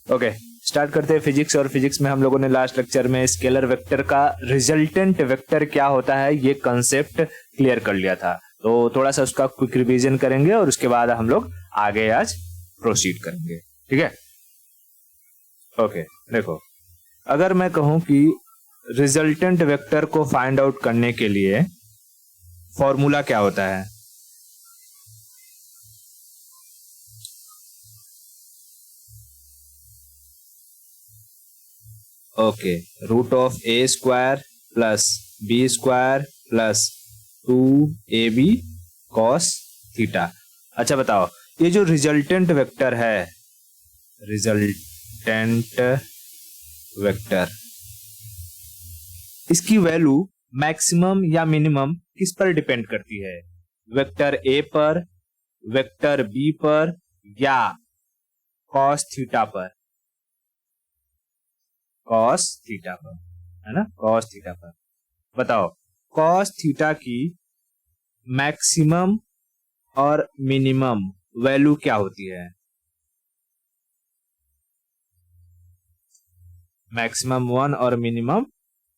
Okay, start करते हैं physics. और फिजिक्स में हम लोगों ने लास्ट लेक्चर में स्केलर वेक्टर का रिजल्टेंट वेक्टर क्या होता है ये कंसेप्ट क्लियर कर लिया था। तो थोड़ा सा उसका क्विक रिवीजन करेंगे और उसके बाद हम लोग आगे आज प्रोसीड करेंगे, ठीक है। ओके, देखो, अगर मैं कहूं कि रिजल्टेंट वेक्टर को फाइंड आउट करने के लिए फॉर्मूला क्या होता है, okay, root of A square plus B square plus 2ab cos theta. अच्छा बताओ, ये जो रिजल्टेंट वेक्टर है, रिजल्टेंट वेक्टर, इसकी वैल्यू मैक्सिमम या मिनिमम किस पर डिपेंड करती है? वेक्टर ए पर, वेक्टर बी पर, या कॉस थीटा पर? कॉस थीटा पर, है ना, कॉस थीटा पर। बताओ, कॉस थीटा की मैक्सिमम और मिनिमम वैल्यू क्या होती है? मैक्सिमम 1 और मिनिमम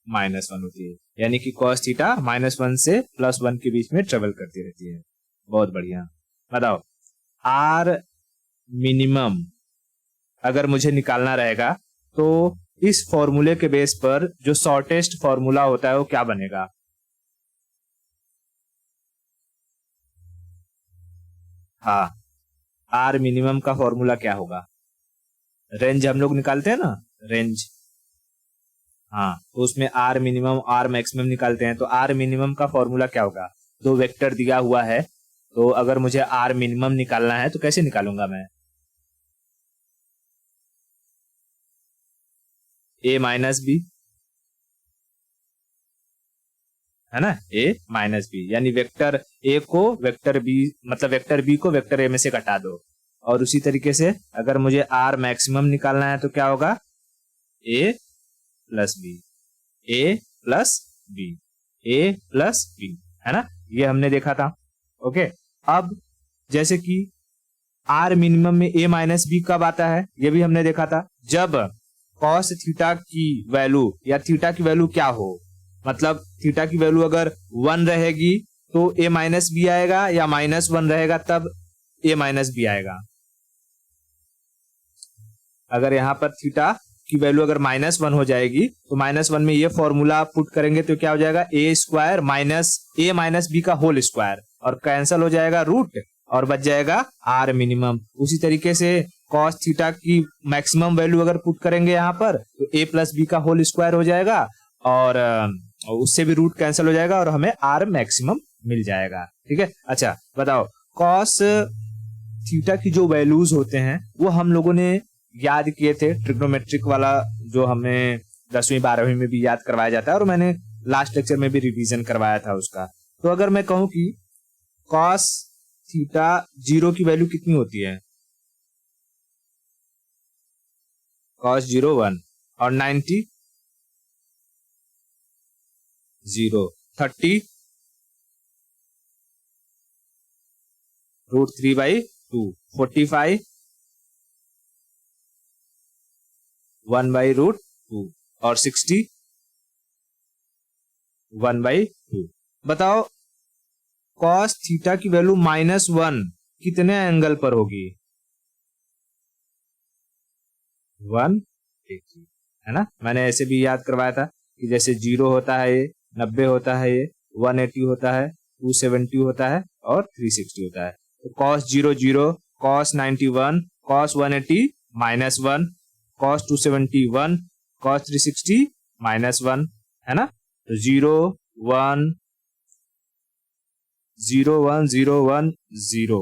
-1 होती है, यानी कि कॉस थीटा -1 से +1 के बीच में ट्रेवल करती रहती है। बहुत बढ़िया। बताओ, आर मिनिमम अगर मुझे निकालना रहेगा तो इस फॉर्मूले के बेस पर जो शॉर्टेस्ट फॉर्मूला होता है वो क्या बनेगा? हाँ, आर मिनिमम का फॉर्मूला क्या होगा? रेंज हम लोग निकालते हैं ना, रेंज। हाँ, तो उसमें आर मिनिमम आर मैक्सिमम निकालते हैं, तो आर मिनिमम का फॉर्मूला क्या होगा? दो वेक्टर दिया हुआ है, तो अगर मुझे आर मिनिमम निकालना है तो कैसे निकालूंगा मैं? ए माइनस बी, है ना, ए माइनस बी, यानी वेक्टर ए को वेक्टर बी, मतलब वेक्टर बी को वेक्टर ए में से घटा दो। और उसी तरीके से अगर मुझे आर मैक्सिमम निकालना है तो क्या होगा? ए प्लस बी, ए प्लस बी, ए प्लस बी, है ना, ये हमने देखा था। ओके, अब जैसे कि आर मिनिमम में ए माइनस बी कब आता है, ये भी हमने देखा था, जब कॉस थीटा की वैल्यू या थीटा की वैल्यू क्या हो, मतलब थीटा की वैल्यू अगर 1 रहेगी तो ए माइनस बी आएगा, या -1 रहेगा तब ए माइनस बी आएगा। अगर यहां पर थीटा की वैल्यू अगर -1 हो जाएगी तो -1 में ये फॉर्मूला पुट करेंगे तो क्या हो जाएगा? ए स्क्वायर माइनस ए माइनस बी का होल स्क्वायर, और कैंसल हो जाएगा रूट और बच जाएगा आर मिनिमम। उसी तरीके से कॉस थीटा की मैक्सिमम वैल्यू अगर पुट करेंगे यहाँ पर तो ए प्लस बी का होल स्क्वायर हो जाएगा, और उससे भी रूट कैंसिल हो जाएगा और हमें आर मैक्सिमम मिल जाएगा, ठीक है। अच्छा बताओ, कॉस थीटा की जो वैल्यूज होते हैं वो हम लोगों ने याद किए थे, ट्रिग्नोमेट्रिक वाला जो हमें 10वीं 12वीं में भी याद करवाया जाता है, और मैंने लास्ट लेक्चर में भी रिवीजन करवाया था उसका। तो अगर मैं कहूं कि कॉस थीटा 0 की वैल्यू कितनी होती है? कॉस 0 1, और 90 0, 30 √3/2, 45 1/√2, और 60 1/2। बताओ, कॉस थीटा की वैल्यू -1 कितने एंगल पर होगी? 180, है ना, मैंने ऐसे भी याद करवाया था कि जैसे 0 होता है ये, 90 होता है ये, 180 होता है, 270 होता है, और 360 होता है। तो cos 0 0, cos 90 1, cos 180 -1, cos 270 1, cos 360 -1, है ना। तो 0 1 0 1 0 1 0,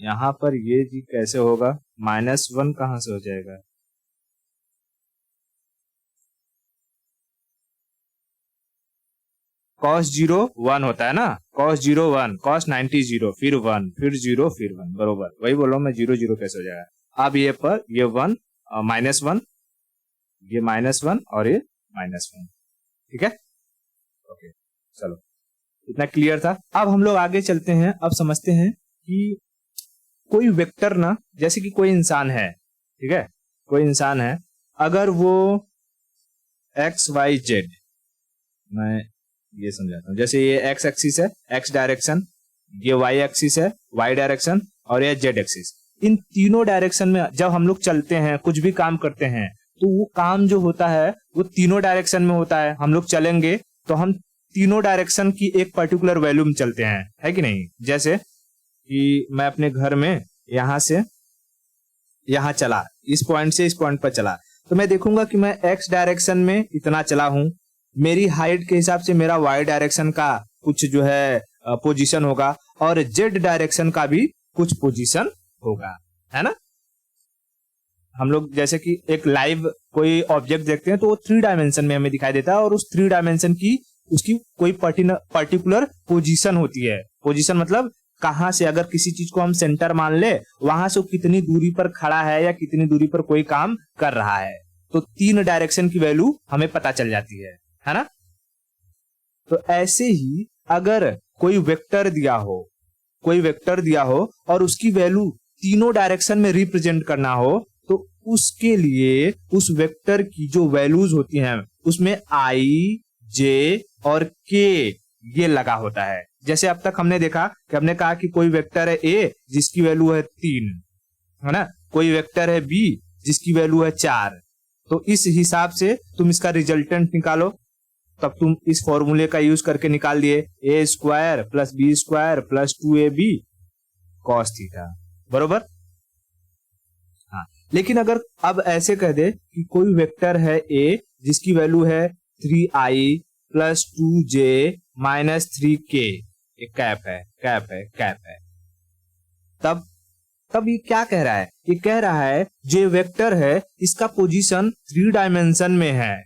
यहां पर ये जी कैसे होगा? -1 कहां से हो जाएगा? cos 0 1 होता है ना, cos 0 1, cos 90 0, फिर 1, फिर 0, फिर 1, बरोबर वही बोल रहा हूं मैं, 0 0 कैसे हो जाएगा? अब ये पर ये 1 -1, ये -1 और ये -1, ठीक है। ओके, चलो, इतना क्लियर था। अब हम लोग आगे चलते हैं, अब समझते हैं कि कोई वेक्टर ना, जैसे कि कोई इंसान है, ठीक है, कोई इंसान है, अगर वो एक्स वाई जेड, मैं ये समझाता हूँ, जैसे ये एक्स एक्सिस है, एक्स डायरेक्शन, ये वाई एक्सिस है, वाई डायरेक्शन, और ये जेड एक्सिस। इन तीनों डायरेक्शन में जब हम लोग चलते हैं, कुछ भी काम करते हैं, तो वो काम जो होता है वो तीनों डायरेक्शन में होता है। हम लोग चलेंगे तो हम तीनों डायरेक्शन की एक पर्टिकुलर वैल्यू में चलते हैं, है कि नहीं। जैसे कि मैं अपने घर में यहां से यहां चला, इस पॉइंट से इस पॉइंट पर चला, तो मैं देखूंगा कि मैं एक्स डायरेक्शन में इतना चला हूं, मेरी हाइट के हिसाब से मेरा वाई डायरेक्शन का कुछ जो है पोजीशन होगा, और जेड डायरेक्शन का भी कुछ पोजीशन होगा, है ना। हम लोग जैसे कि एक लाइव कोई ऑब्जेक्ट देखते हैं तो वो 3 डायमेंशन में हमें दिखाई देता है, और उस 3 डायमेंशन की उसकी कोई पर्टिकुलर पोजीशन होती है। पोजीशन मतलब कहां से, अगर किसी चीज को हम सेंटर मान ले, वहां से वो कितनी दूरी पर खड़ा है या कितनी दूरी पर कोई काम कर रहा है, तो 3 डायरेक्शन की वैल्यू हमें पता चल जाती है ना। तो ऐसे ही अगर कोई वेक्टर दिया हो, कोई वेक्टर दिया हो और उसकी वैल्यू तीनों डायरेक्शन में रिप्रेजेंट करना हो, तो उसके लिए उस वेक्टर की जो वैल्यूज होती हैं उसमें आई, जे और के ये लगा होता है। जैसे अब तक हमने देखा कि हमने कहा कि कोई वेक्टर है ए जिसकी वैल्यू है 3, है ना, कोई वेक्टर है बी जिसकी वैल्यू है 4। तो इस हिसाब से तुम इसका रिजल्टेंट निकालो, तब तुम इस फॉर्मूले का यूज करके निकाल दिए, a square plus B square plus 2ab cos theta, बरोबर। हाँ, लेकिन अगर अब ऐसे कह दे कि कोई वेक्टर है ए जिसकी वैल्यू है 3i plus 2j minus 3k, एक कैप है, कैप है, कैप है, तब ये क्या कह रहा है, ये कह रहा है जो वेक्टर है इसका पोजीशन 3 डायमेंशन में है।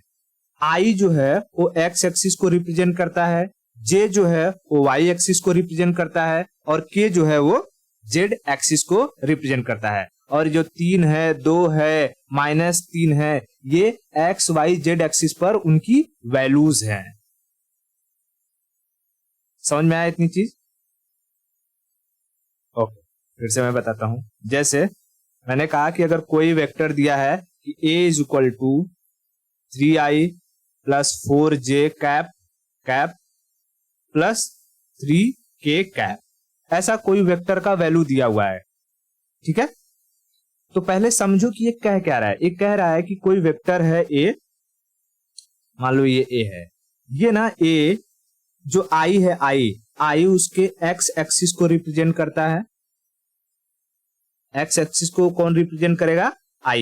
आई जो है वो एक्स एक्सिस को रिप्रेजेंट करता है, जे जो है वो वाई एक्सिस को रिप्रेजेंट करता है, और के जो है वो जेड एक्सिस को रिप्रेजेंट करता है। और जो 3 है, 2 है, -3 है, ये एक्स वाई जेड एक्सिस पर उनकी वैल्यूज हैं। समझ में आया इतनी चीज? ओके, फिर से मैं बताता हूं। जैसे मैंने कहा कि अगर कोई वेक्टर दिया है कि a is equal to 3i plus 4j cap cap plus 3k cap, ऐसा कोई वेक्टर का वैल्यू दिया हुआ है, ठीक है। तो पहले समझो कि ये कह क्या रहा है। ये कह रहा है कि कोई वेक्टर है a, मान लो ये a है, ये ना a जो i है, i उसके x एक्सिस को रिप्रेजेंट करता है। x एक्सिस को कौन रिप्रेजेंट करेगा? i।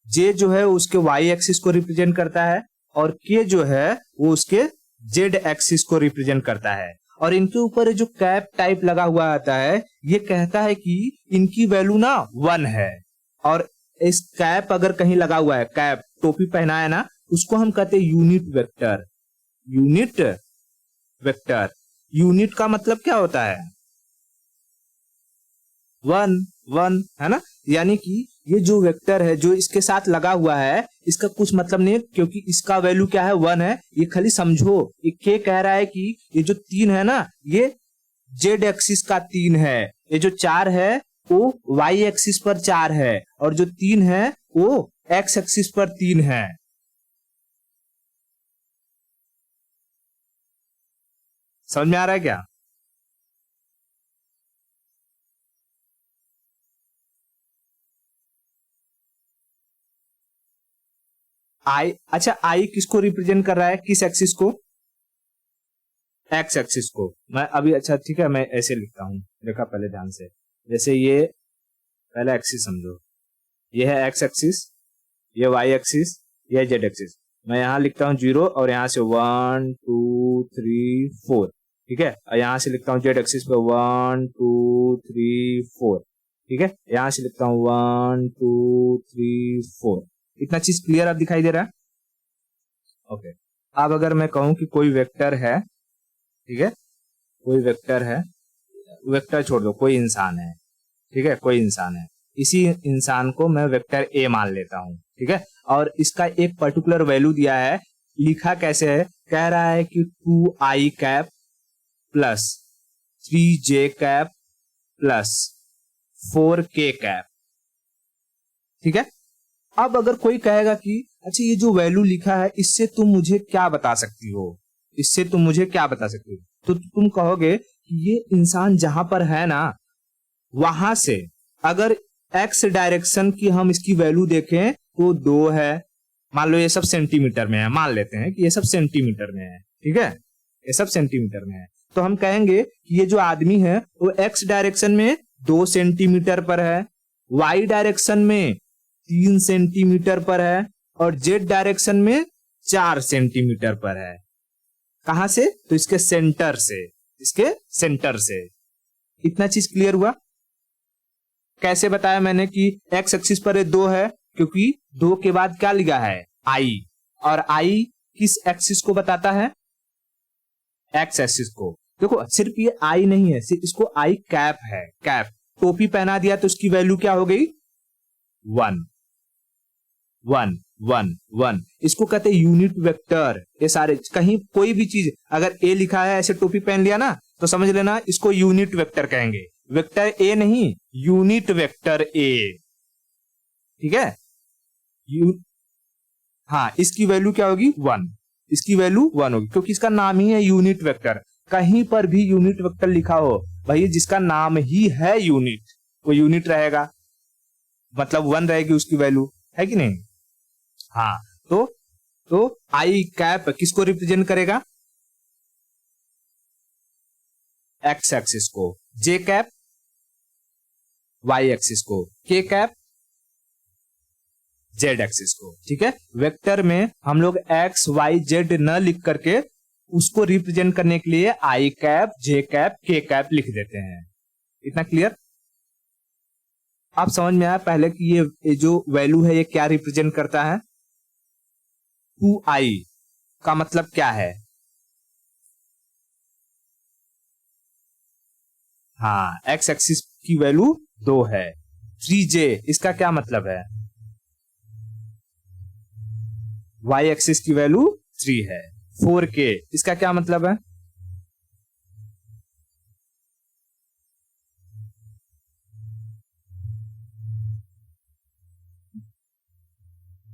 j जो है उसके y एक्सिस को रिप्रेजेंट करता है, और k जो है वो उसके z एक्सिस को रिप्रेजेंट करता है। और इनके ऊपर जो कैप टाइप लगा हुआ आता है, ये कहता है कि इनकी वैल्यू ना 1 है। और इस कैप अगर कहीं लगा हुआ है, कैप टोपी पहना है ना, उसको हम कहते हैं unit vector. Unit vector, unit का मतलब क्या होता है? 1 है ना। यानी कि ये जो वेक्टर है जो इसके साथ लगा हुआ है, इसका कुछ मतलब नहीं है, क्योंकि इसका वैल्यू क्या है? 1 है। ये खाली समझो, ये के कह रहा है कि ये जो 3 है ना, ये जेड एक्सिस का 3 है, ये जो 4 है वो वाई एक्सिस पर 4 है, और जो 3 है वो एक्स एक्सिस पर 3 है। समझ में आ रहा है क्या? आई, अच्छा, आई किसको रिप्रेजेंट कर रहा है? किस एक्सिस को? एक्स एक्सिस को। मैं अभी, अच्छा ठीक है, मैं ऐसे लिखता हूं, देखा पहले ध्यान से। जैसे ये पहला एक्सिस समझो, ये है एक्स एक्सिस, ये वाई एक्सिस, ये जेड एक्सिस। मैं यहां लिखता हूं 0, और यहां से 1 2 3 4, ठीक है। और यहां से लिखता हूं जेड एक्सिस पे 1 2 3 4, ठीक है। यहां से लिखता हूं 1 2 3 4। इतना चीज क्लियर अब दिखाई दे रहा है? ओके। अब अगर मैं कहूं कि कोई वेक्टर है, ठीक है, कोई वेक्टर है, वेक्टर छोड़ दो, कोई इंसान है, ठीक है, कोई इंसान है, इसी इंसान को मैं वेक्टर ए मान लेता हूं, ठीक है। और इसका एक पर्टिकुलर वैल्यू दिया है, लिखा कैसे है? कह रहा है कि 2i cap plus 3j cap plus 4k cap. ठीक है। अब अगर कोई कहेगा कि अच्छा ये जो वैल्यू लिखा है इससे तुम मुझे क्या बता सकती हो, इससे तुम मुझे क्या बता सकती हो, तो तुम कहोगे कि ये इंसान जहां पर है ना वहां से अगर एक्स डायरेक्शन की हम इसकी वैल्यू देखें तो 2 है। मान लो ये सब सेंटीमीटर में है, मान लेते हैं कि ये सब सेंटीमीटर में है, ठीक है, ये सब सेंटीमीटर में है। तो हम कहेंगे कि ये जो आदमी है वो एक्स डायरेक्शन में 2 सेंटीमीटर पर है, वाई डायरेक्शन में 3 सेंटीमीटर पर है और जेड डायरेक्शन में 4 सेंटीमीटर पर है। कहां से? तो इसके सेंटर से, इसके सेंटर से। इतना चीज क्लियर हुआ? कैसे बताया मैंने कि एक्स एक्सिस पर 2 है, क्योंकि 2 के बाद क्या लिखा है? आई, और आई किस एक्सिस को बताता है? एक्स एक्सिस को। देखो सिर्फ ये आई नहीं है, सिर्फ इसको आई कैप है, कैप। टोपी पहना दिया तो उसकी वैल्यू क्या हो गई? 1 1 1 1। इसको कहते हैं यूनिट वेक्टर। ये सारे कहीं कोई भी चीज अगर ए लिखा है ऐसे टोपी पहन लिया ना तो समझ लेना इसको यूनिट वेक्टर कहेंगे। वेक्टर ए नहीं, यूनिट वेक्टर ए, ठीक है। हाँ, इसकी वैल्यू क्या होगी? 1। इसकी वैल्यू 1 होगी क्योंकि इसका नाम ही है यूनिट वेक्टर। कहीं पर भी यूनिट वेक्टर लिखा हो भाई, जिसका नाम ही है यूनिट वो यूनिट रहेगा, मतलब 1 रहेगी उसकी वैल्यू, है कि नहीं? हाँ, तो आई कैप किसको रिप्रेजेंट करेगा? एक्स एक्सिस को, जे कैप वाई एक्सिस को, के कैप जेड एक्सिस को, ठीक है। वेक्टर में हम लोग एक्स वाई जेड न लिख करके उसको रिप्रेजेंट करने के लिए आई कैप जे कैप के कैप लिख देते हैं। इतना क्लियर? आप समझ में आया पहले कि ये जो वैल्यू है ये क्या रिप्रेजेंट करता है? 2i का मतलब क्या है? हाँ, एक्स एक्सिस की वैल्यू 2 है। 3j इसका क्या मतलब है? वाई एक्सिस की वैल्यू 3 है। 4k इसका क्या मतलब है?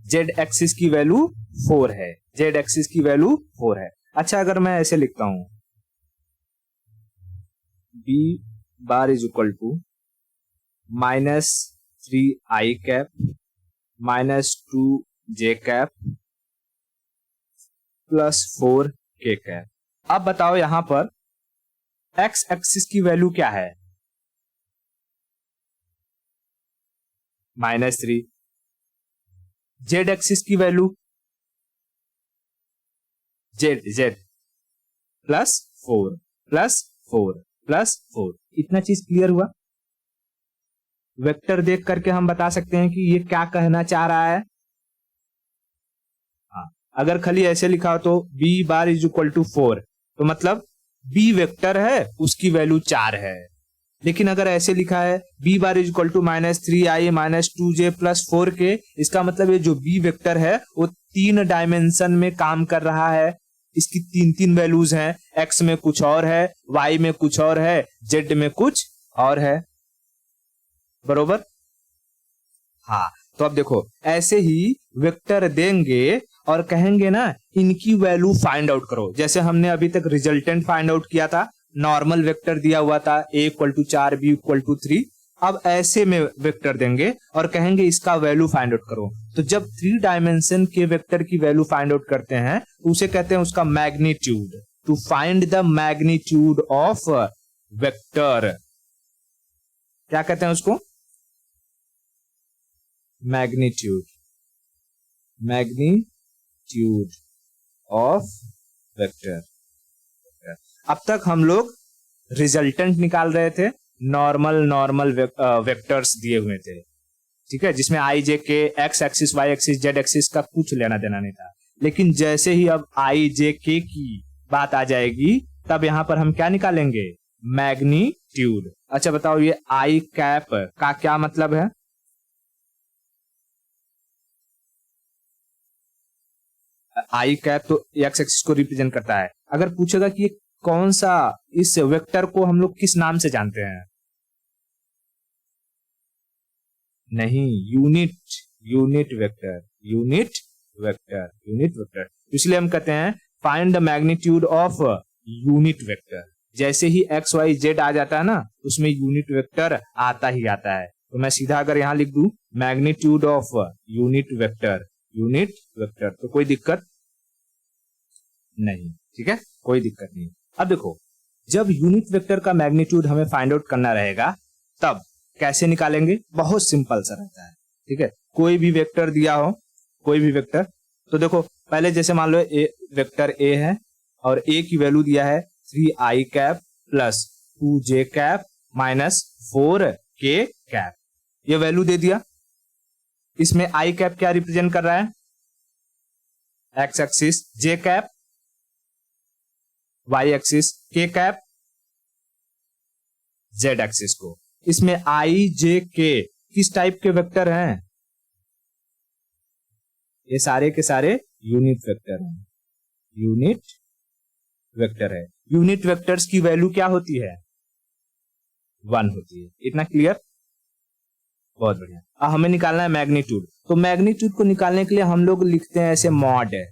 जेड एक्सिस की वैल्यू 4 है, जेड एक्सिस की वैल्यू 4 है। अच्छा, अगर मैं ऐसे लिखता हूं b bar is equal to -3i cap -2j cap +4k cap. अब बताओ यहां पर एक्स एक्सिस की वैल्यू क्या है? -3। जेड एक्सिस की वैल्यू जेड जेड +4 +4 +4। इतना चीज क्लियर हुआ? वेक्टर देख करके हम बता सकते हैं कि ये क्या कहना चाह रहा है। हाँ, अगर खाली ऐसे लिखा हो तो b bar is equal to 4 तो मतलब b वेक्टर है उसकी वैल्यू 4 है। लेकिन अगर ऐसे लिखा है b bar is equal to -3i -2j +4k, इसका मतलब ये जो b वेक्टर है वो 3 डायमेंशन में काम कर रहा है। इसकी 3 वैल्यूज हैं, x में कुछ और है, y में कुछ और है, z में कुछ और है। बरोबर? हाँ, तो अब देखो ऐसे ही वेक्टर देंगे और कहेंगे ना इनकी वैल्यू फाइंड आउट करो। जैसे हमने अभी तक रिजल्टेंट फाइंड आउट किया था, नॉर्मल वेक्टर दिया हुआ था a = 4 b = 3। अब ऐसे में वेक्टर देंगे और कहेंगे इसका वैल्यू फाइंड आउट करो। तो जब 3 डायमेंशन के वेक्टर की वैल्यू फाइंड आउट करते हैं तो उसे कहते हैं उसका magnitude. To find the magnitude of vector, क्या कहते हैं उसको? Magnitude, magnitude of vector. अब तक हम लोग रिजल्टेंट निकाल रहे थे, नॉर्मल वेक्टर्स दिए हुए थे, ठीक है, जिसमें I J K X axis Y axis Z axis का कुछ लेना देना नहीं था। लेकिन जैसे ही अब आई जे के की बात आ जाएगी तब यहां पर हम क्या निकालेंगे? मैग्नीट्यूड। अच्छा बताओ ये आई कैप का क्या मतलब है? आई कैप तो एक्स एक्सिस को रिप्रेजेंट करता है। अगर पूछेगा कि ये कौन सा, इस वेक्टर को हम लोग किस नाम से जानते हैं? नहीं, unit, unit vector, unit vector, unit vector. इसलिए हम कहते हैं find the magnitude of unit vector. जैसे ही एक्स वाई जेड आ जाता है ना, उसमें यूनिट वेक्टर आता ही आता है। तो मैं सीधा अगर यहां लिख दूं magnitude of unit vector, unit vector, तो कोई दिक्कत नहीं, ठीक है, कोई दिक्कत नहीं। अब देखो, जब यूनिट वेक्टर का मैग्नीट्यूड हमें फाइंड आउट करना रहेगा, तब कैसे निकालेंगे? बहुत सिंपल सा रहता है, ठीक है। कोई भी वेक्टर दिया हो, कोई भी वेक्टर, तो देखो पहले जैसे मान लो वेक्टर ए है और ए की वैल्यू दिया है 3i cap plus 2j cap minus 4k cap, ये वैल्यू दे दिया। इसमें i कैप क्या रिप्रेजेंट कर रहा है? X axis, j cap y axis, k cap z axis को। इसमें i j k किस टाइप के वेक्टर हैं? ये सारे के सारे यूनिट वेक्टर हैं, यूनिट वेक्टर है। यूनिट वेक्टर्स की वैल्यू क्या होती है? 1 होती है। इतना क्लियर? बहुत बढ़िया। अब हमें निकालना है मैग्नीट्यूड। तो मैग्नीट्यूड को निकालने के लिए हम लोग लिखते हैं ऐसे मॉड है,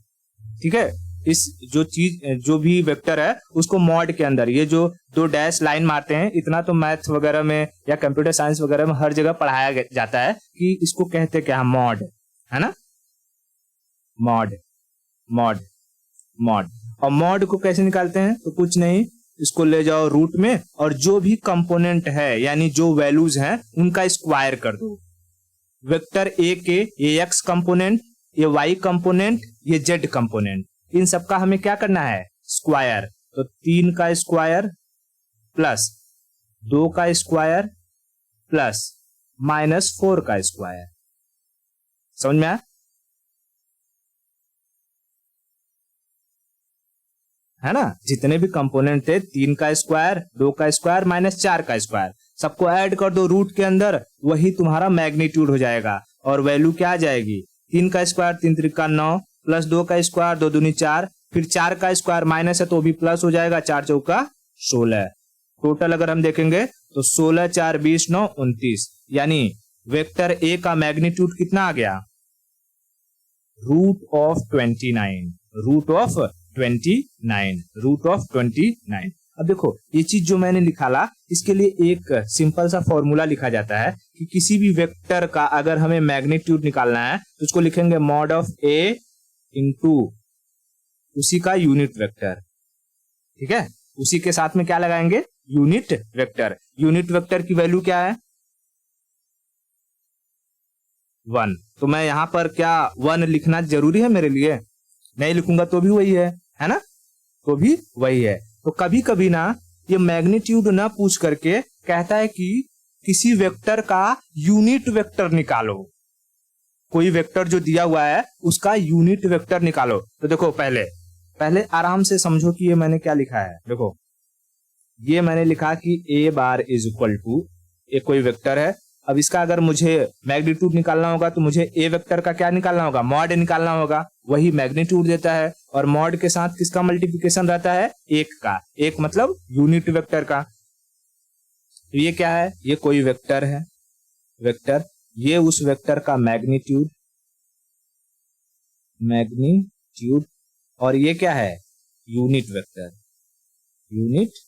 ठीक है। इस जो भी वेक्टर है उसको मॉड के अंदर, ये जो 2 डैश लाइन मारते हैं, इतना तो मैथ वगैरह में या कंप्यूटर साइंस वगैरह में हर जगह पढ़ाया जाता है कि इसको कहते क्या? मॉड, है ना, मॉड, मॉड, मॉड। और मॉड को कैसे निकालते हैं? तो कुछ नहीं, इसको ले जाओ रूट में और जो भी कंपोनेंट है यानी जो वैल्यूज हैं उनका स्क्वायर कर दो। वेक्टर ए के ये एक्स कंपोनेंट, ये वाई कंपोनेंट, ये जेड कंपोनेंट, इन सबका हमें क्या करना है? स्क्वायर। तो 3 का स्क्वायर प्लस 2 का स्क्वायर प्लस माइनस 4 का स्क्वायर। समझ में आया? है ना, जितने भी कंपोनेंट थे 3 का स्क्वायर, 2 का स्क्वायर माइनस 4 का स्क्वायर, सबको ऐड कर दो रूट के अंदर, वही तुम्हारा मैग्नीट्यूड हो जाएगा। और वैल्यू क्या आ जाएगी? 3 का स्क्वायर 3 त्रिका 9 प्लस 2 का स्क्वायर 2 दूनी 4, फिर 4 का स्क्वायर माइनस है तो भी प्लस हो जाएगा, 4 चौका 16। टोटल अगर हम देखेंगे तो 16 4 20 9 29, यानी वेक्टर ए का मैग्नीट्यूड कितना आ गया? Root of 29, root of 29, root of 29। अब देखो ये चीज जो मैंने निकाला, इसके लिए एक सिंपल सा फॉर्मूला लिखा जाता है कि किसी भी वेक्टर का अगर हमें मैग्नीट्यूड निकालना है तो उसको लिखेंगे मॉड ऑफ ए इंटू उसी का यूनिट वेक्टर, ठीक है। उसी के साथ में क्या लगाएंगे? Unit vector. यूनिट वेक्टर की वैल्यू क्या है? 1। तो मैं यहां पर क्या 1 लिखना जरूरी है मेरे लिए? नहीं लिखूंगा तो भी वही है ना, तो भी वही है। तो कभी कभी ना ये मैग्नीट्यूड ना पूछ करके कहता है कि किसी वेक्टर का यूनिट वेक्टर निकालो। कोई वेक्टर जो दिया हुआ है उसका यूनिट वेक्टर निकालो। तो देखो पहले आराम से समझो कि ये मैंने क्या लिखा है। देखो ये मैंने लिखा कि ए बार इज इक्वल टू, ये कोई वेक्टर है। अब इसका अगर मुझे मैग्नीट्यूड निकालना होगा तो मुझे ए वेक्टर का क्या निकालना होगा? मॉड निकालना होगा, वही मैग्नीट्यूड देता है। और मॉड के साथ किसका मल्टीप्लिकेशन रहता है? 1 का। 1 मतलब यूनिट वेक्टर का। तो ये क्या है? ये कोई वेक्टर है, वेक्टर, ये उस वेक्टर का मैग्नीट्यूड, मैग्नीट्यूड, और ये क्या है? यूनिट वेक्टर, यूनिट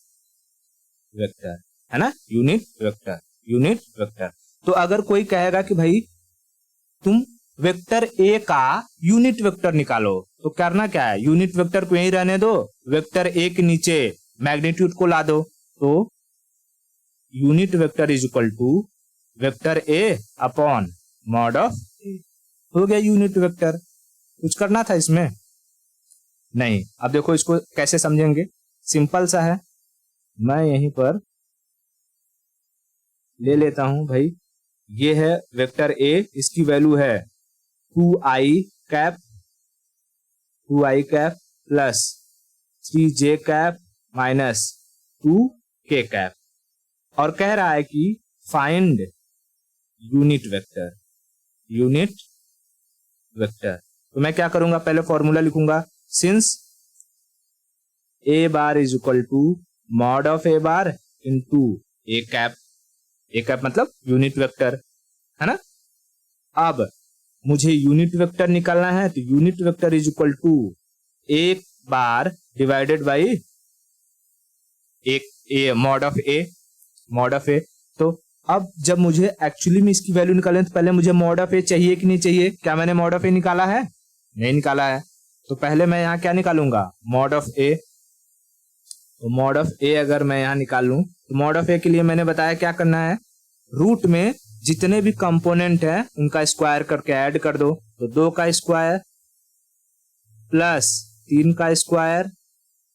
वेक्टर, है ना, यूनिट वेक्टर, यूनिट वेक्टर। तो अगर कोई कहेगा कि भाई तुम वेक्टर ए का यूनिट वेक्टर निकालो, तो करना क्या है? यूनिट वेक्टर को यहीं रहने दो, वेक्टर ए के नीचे मैग्नीट्यूड को ला दो। तो unit vector is equal to vector a upon mod of a, हो गया यूनिट वेक्टर। कुछ करना था इसमें? नहीं। अब देखो इसको कैसे समझेंगे, सिंपल सा है। मैं यहीं पर ले लेता हूं भाई, ये है वेक्टर ए, इसकी वैल्यू है 2i cap, 2i cap plus 3j cap minus 2k cap, और कह रहा है कि find unit vector, unit vector. तो मैं क्या करूंगा? पहले फॉर्मूला लिखूंगा, since A bar is equal to mod of A bar into A cap. A cap मतलब यूनिट वेक्टर, है ना। अब मुझे यूनिट वेक्टर निकालना है, तो unit vector is equal to एक बार डिवाइडेड बाई एक ए मॉड ऑफ ए। तो अब जब मुझे एक्चुअली में इसकी वैल्यू निकालनी है तो पहले मुझे मॉड ऑफ ए चाहिए कि नहीं चाहिए? क्या मैंने मॉड ऑफ ए निकाला है? नहीं निकाला है। तो पहले मैं यहाँ क्या निकालूंगा? मॉड ऑफ ए। तो मॉड ऑफ ए अगर मैं यहाँ निकाल लूं तो मॉड ऑफ ए के लिए मैंने बताया क्या करना है, रूट में जितने भी कंपोनेंट है उनका स्क्वायर करके ऐड कर दो। तो 2 का स्क्वायर प्लस 3 का स्क्वायर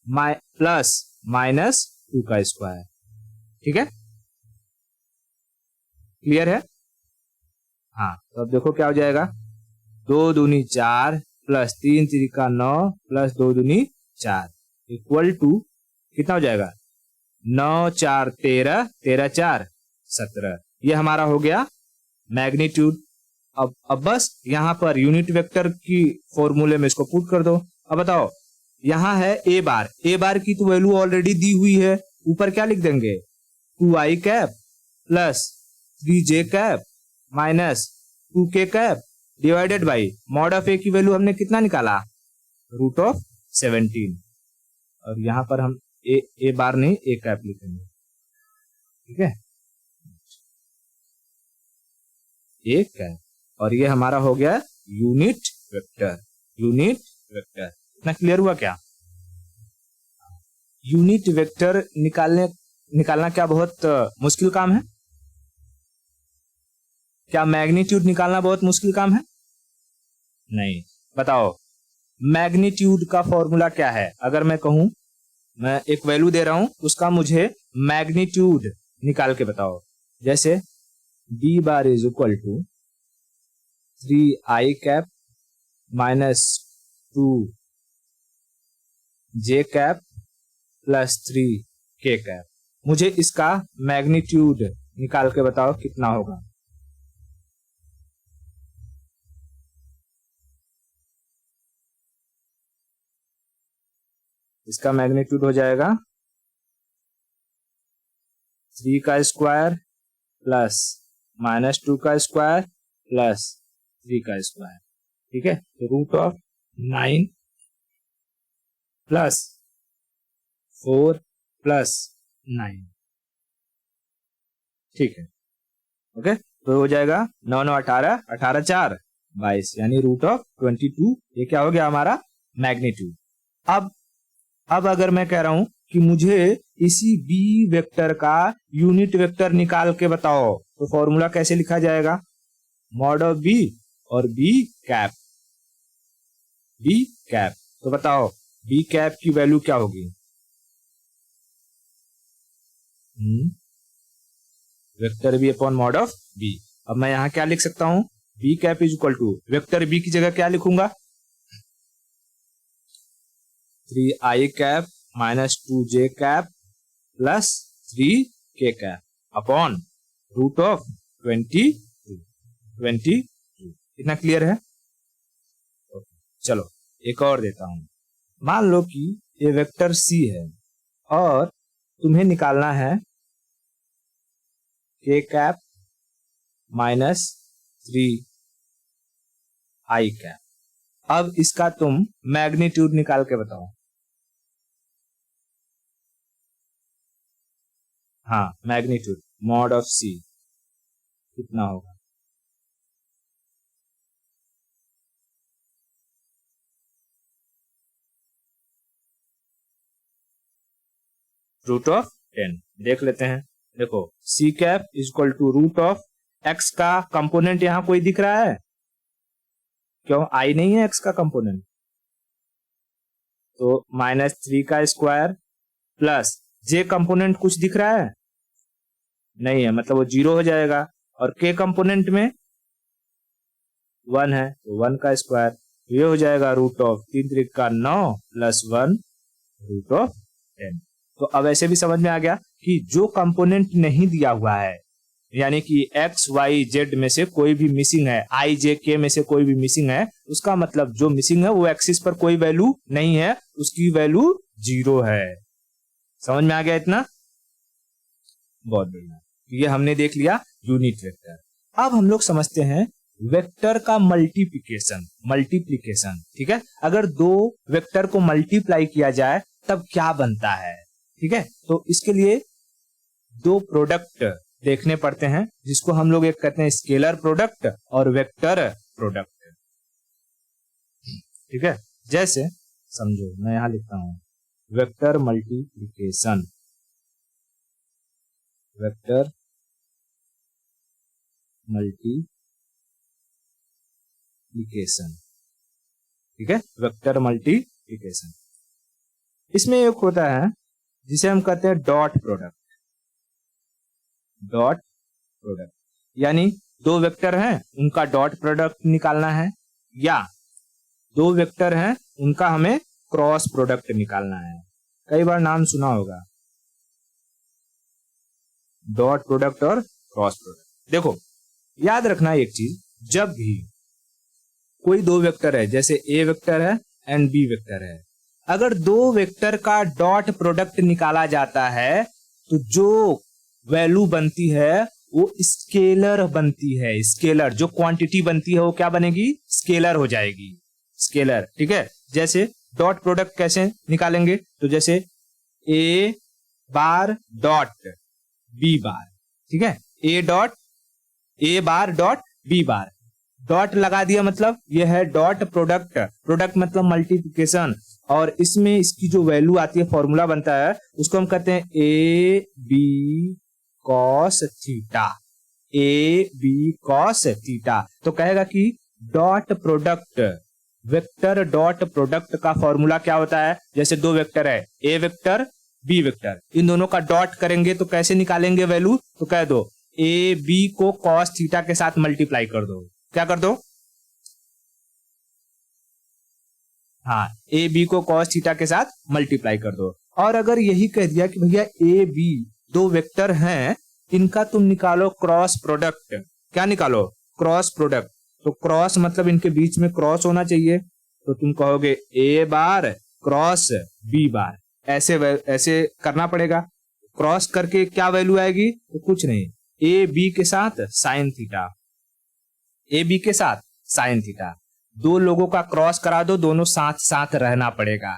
प्लस माइनस 2 का स्क्वायर। ठीक है, क्लियर है? हाँ, तो अब देखो क्या हो जाएगा, 2 दूनी 4 प्लस 3 3 9 प्लस 2 दूनी 4 इक्वल टू कितना हो जाएगा? 9 4 13 13 4 17। ये हमारा हो गया मैग्नीट्यूड। अब बस यहाँ पर यूनिट वेक्टर की फॉर्मूले में इसको पुट कर दो। अब बताओ, यहाँ है ए बार की तो वैल्यू ऑलरेडी दी हुई है, ऊपर क्या लिख देंगे? 2i cap plus 3j cap minus 2k cap divided by mod of a की वैल्यू हमने कितना निकाला? Root of 17। और यहाँ पर हम ए बार नहीं ए कैप लिखेंगे। ठीक है, ए कैप। और ये हमारा हो गया यूनिट वेक्टर। इतना क्लियर हुआ क्या? यूनिट वेक्टर निकालना क्या बहुत मुश्किल काम है? क्या मैग्नीट्यूड निकालना बहुत मुश्किल काम है? नहीं। बताओ, मैग्नीट्यूड का फॉर्मूला क्या है? अगर मैं कहूं, मैं एक वैल्यू दे रहा हूं, उसका मुझे मैग्नीट्यूड निकाल के बताओ। जैसे b bar is equal to 3i cap minus 2j cap plus 3k cap. मुझे इसका मैग्नीट्यूड निकाल के बताओ कितना होगा। इसका मैग्नीट्यूड हो जाएगा 3 का स्क्वायर प्लस माइनस 2 का स्क्वायर प्लस 3 का स्क्वायर। ठीक है, तो रूट ऑफ 9 प्लस 4 प्लस 9। ठीक है, ओके। तो हो जाएगा 9 9 18 18 4 22 यानी रूट ऑफ 22। ये क्या हो गया हमारा मैग्नीट्यूड। अब अगर मैं कह रहा हूं कि मुझे इसी बी वेक्टर का यूनिट वेक्टर निकाल के बताओ, तो फॉर्मूला कैसे लिखा जाएगा? मॉड ऑफ बी और बी कैप। तो बताओ बी कैप की वैल्यू क्या होगी? Vector B upon mod of B. अब मैं यहां क्या लिख सकता हूं? B cap is equal to vector B की जगह क्या लिखूंगा? 3i cap minus 2j cap plus 3k cap upon root of 22। इतना क्लियर है? चलो एक और देता हूं। मान लो कि ये वेक्टर c है और तुम्हें निकालना है k cap minus 3i cap. अब इसका तुम मैग्नीट्यूड निकाल के बताओ। हाँ, मैग्नीट्यूड मॉड ऑफ c कितना होगा? Root of 10। देख लेते हैं। देखो c cap is equal to root of x का कंपोनेंट यहां कोई दिख रहा है? क्यों? i नहीं है x का कंपोनेंट। तो माइनस 3 का स्क्वायर प्लस j कंपोनेंट कुछ दिख रहा है? नहीं है, मतलब वो 0 हो जाएगा। और k कंपोनेंट में 1 है, तो 1 का स्क्वायर। ये हो जाएगा root of 3 3 9 plus 1 root of 10। तो अब ऐसे भी समझ में आ गया कि जो कंपोनेंट नहीं दिया हुआ है, यानी कि x y z में से कोई भी मिसिंग है, i j k में से कोई भी मिसिंग है, उसका मतलब जो मिसिंग है वो एक्सिस पर कोई वैल्यू नहीं है, उसकी वैल्यू 0 है। समझ में आ गया इतना? बहुत बढ़िया। ये हमने देख लिया यूनिट वेक्टर। अब हम लोग समझते हैं वेक्टर का मल्टीप्लिकेशन, ठीक है। अगर दो वेक्टर को मल्टीप्लाई किया जाए तब क्या बनता है, ठीक है। तो इसके लिए दो प्रोडक्ट देखने पड़ते हैं, जिसको हम लोग एक कहते हैं स्केलर प्रोडक्ट और वेक्टर प्रोडक्ट, ठीक है। जैसे समझो, मैं यहां लिखता हूं वेक्टर मल्टीप्लिकेशन, वेक्टर मल्टीप्लिकेशन, ठीक है, वेक्टर मल्टीप्लिकेशन। इसमें एक होता है जिसे हम कहते हैं डॉट प्रोडक्ट, यानी दो वेक्टर हैं उनका डॉट प्रोडक्ट निकालना है, या दो वेक्टर हैं उनका हमें क्रॉस प्रोडक्ट निकालना है। कई बार नाम सुना होगा डॉट प्रोडक्ट और क्रॉस प्रोडक्ट। देखो याद रखना एक चीज, जब भी कोई दो वेक्टर है, जैसे ए वेक्टर है एंड बी वेक्टर है, अगर दो वेक्टर का डॉट प्रोडक्ट निकाला जाता है तो जो वैल्यू बनती है वो स्केलर बनती है। स्केलर जो क्वांटिटी बनती है वो क्या बनेगी, स्केलर हो जाएगी, स्केलर, ठीक है। जैसे डॉट प्रोडक्ट कैसे निकालेंगे, तो जैसे ए बार डॉट बी बार, ठीक है, a bar dot B bar, dot लगा दिया मतलब ये है डॉट प्रोडक्ट, प्रोडक्ट मतलब मल्टीप्लिकेशन, और इसमें इसकी जो वैल्यू आती है, फॉर्मूला बनता है, उसको हम कहते हैं A B cos theta, A B cos theta. तो कहेगा कि dot product, vector dot product का फॉर्मूला क्या होता है, जैसे दो वेक्टर है ए वेक्टर बी वेक्टर, इन दोनों का डॉट करेंगे तो कैसे निकालेंगे वैल्यू, तो कह दो ए बी को कॉस थीटा के साथ मल्टीप्लाई कर दो, क्या कर दो, हाँ, ए बी को कॉस थीटा के साथ मल्टीप्लाई कर दो। और अगर यही कह दिया कि भैया ए बी दो वेक्टर हैं, इनका तुम निकालो क्रॉस प्रोडक्ट, क्या निकालो, क्रॉस प्रोडक्ट, तो क्रॉस मतलब इनके बीच में क्रॉस होना चाहिए, तो तुम कहोगे ए बार क्रॉस बी बार, ऐसे करना पड़ेगा। क्रॉस करके क्या वैल्यू आएगी, तो कुछ नहीं, ए बी के साथ साइन थीटा, ए बी के साथ साइन थीटा। दो लोगों का क्रॉस करा दो, दोनों साथ साथ रहना पड़ेगा,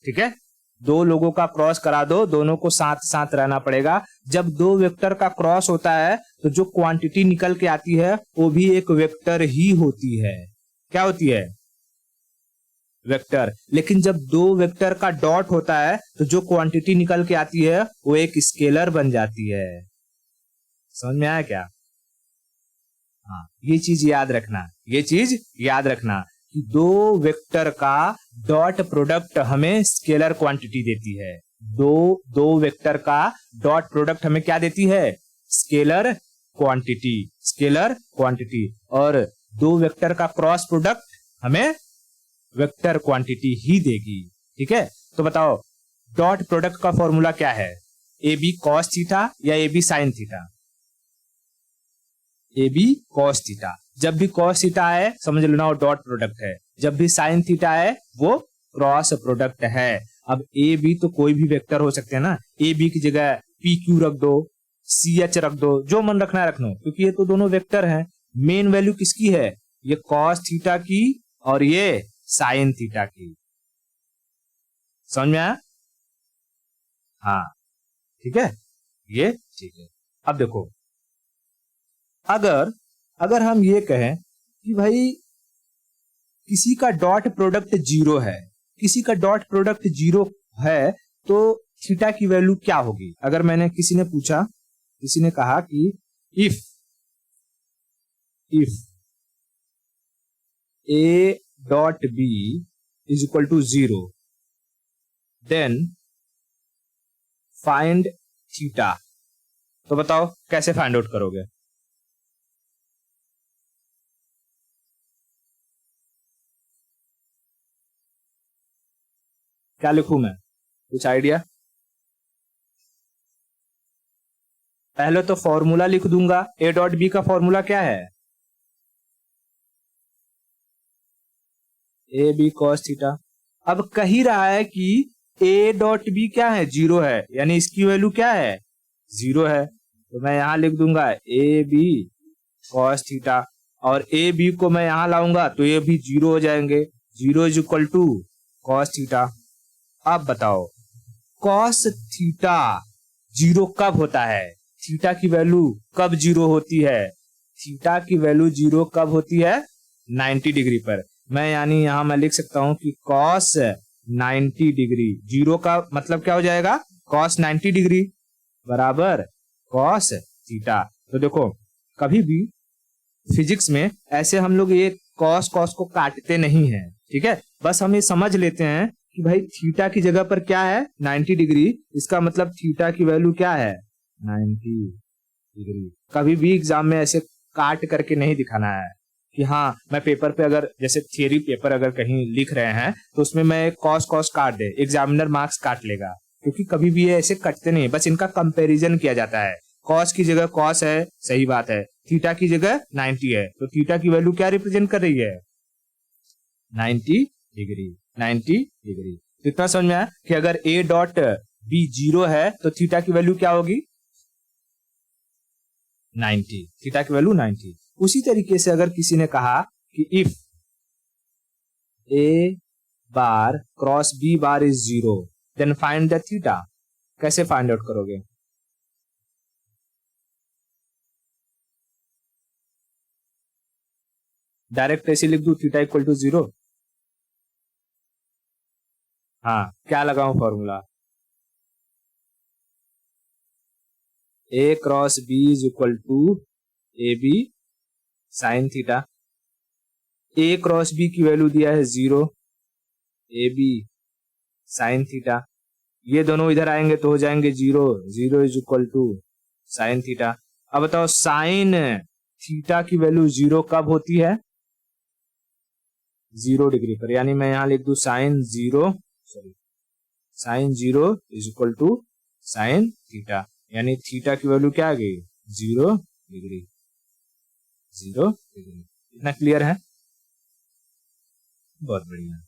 ठीक है, दो लोगों का क्रॉस करा दो, दोनों को साथ साथ रहना पड़ेगा। जब दो वेक्टर का क्रॉस होता है तो जो क्वांटिटी निकल के आती है वो भी एक वेक्टर ही होती है, क्या होती है, वेक्टर। लेकिन जब दो वेक्टर का डॉट होता है तो जो क्वांटिटी निकल के आती है वो एक स्केलर बन जाती है। समझ में आया क्या, हाँ, ये चीज याद रखना, ये चीज याद रखना कि दो वेक्टर का डॉट प्रोडक्ट हमें स्केलर क्वांटिटी देती है, दो वेक्टर का डॉट प्रोडक्ट हमें क्या देती है, स्केलर क्वांटिटी, स्केलर क्वांटिटी, और दो वेक्टर का क्रॉस प्रोडक्ट हमें वेक्टर क्वांटिटी ही देगी, ठीक है। तो बताओ डॉट प्रोडक्ट का फॉर्मूला क्या है, ए बी कॉस थीटा या A B sine theta, A B cos theta. जब भी कॉस थीटा आए समझ लेना वो डॉट प्रोडक्ट है, जब भी साइन थीटा आए वो क्रॉस प्रोडक्ट है। अब ए बी तो कोई भी वेक्टर हो सकते हैं ना, ए बी की जगह पी क्यू रख दो, सी एच रख दो, जो मन रखना है रख लो, क्योंकि ये तो दोनों वेक्टर हैं। मेन वैल्यू किसकी है, ये कॉस थीटा की और ये साइन थीटा की। समझ में आया, हाँ, ठीक है, ये ठीक है। अब देखो अगर हम ये कहें कि भाई किसी का डॉट प्रोडक्ट जीरो है, किसी का डॉट प्रोडक्ट जीरो है, तो थीटा की वैल्यू क्या होगी। अगर मैंने किसी ने पूछा, किसी ने कहा कि if A dot B is equal to 0 then find theta, तो बताओ कैसे फाइंड आउट करोगे। क्या लिखूं मैं, कुछ आइडिया। पहले तो फॉर्मूला लिख दूंगा, ए डॉट बी का फॉर्मूला क्या है, ए बी कॉस थीटा। अब कह ही रहा है कि ए डॉट बी क्या है, जीरो है, यानी इसकी वैल्यू क्या है, जीरो है, तो मैं यहां लिख दूंगा ए बी कॉस थीटा। और ए बी को मैं यहां लाऊंगा तो ये भी 0 हो जाएंगे। 0 is equal to cos theta. अब बताओ कॉस थीटा 0 कब होता है, थीटा की वैल्यू कब 0 होती है, थीटा की वैल्यू 0 कब होती है, 90 डिग्री पर। मैं यानी यहां मैं लिख सकता हूं कि कॉस 90 डिग्री, 0 का मतलब क्या हो जाएगा, कॉस 90 डिग्री बराबर कॉस थीटा। तो देखो कभी भी फिजिक्स में ऐसे हम लोग ये कॉस कॉस को काटते नहीं हैं, ठीक है, बस हम ये समझ लेते हैं कि भाई थीटा की जगह पर क्या है 90 डिग्री, इसका मतलब थीटा की वैल्यू क्या है 90 डिग्री। कभी भी एग्जाम में ऐसे काट करके नहीं दिखाना है कि हाँ मैं पेपर पे अगर जैसे थियरी पेपर अगर कहीं लिख रहे हैं तो उसमें मैं कॉस कॉस काट दे, एग्जामिनर मार्क्स काट लेगा, क्योंकि कभी भी ये ऐसे कटते नहीं, बस इनका कंपैरिजन किया जाता है। कॉस की जगह कॉस है, सही बात है, थीटा की जगह 90 है, तो थीटा की वैल्यू क्या रिप्रेजेंट कर रही है 90 डिग्री, 90 डिग्री। तो इतना समझ में आया कि अगर a डॉट बी 0 है तो थीटा की वैल्यू क्या होगी 90, थीटा की वैल्यू 90। उसी तरीके से अगर किसी ने कहा कि if a bar cross b bar is 0 then find the theta, कैसे फाइंड आउट करोगे, डायरेक्ट ऐसे लिख दू थीटा इक्वल टू 0, हाँ क्या लगाऊं formula, a cross b is equal to A B sine theta. a cross b की value दिया है 0, ए बी साइन थीटा, ये दोनों इधर आएंगे तो हो जाएंगे 0, 0 is equal to sine theta. अब बताओ साइन थीटा की वैल्यू 0 कब होती है 0 डिग्री पर, यानी मैं यहां लिख दू sine 0 is equal to sine theta, यानी थीटा की वैल्यू क्या आ गई 0 डिग्री, 0 डिग्री। इतना क्लियर है, बहुत बढ़िया,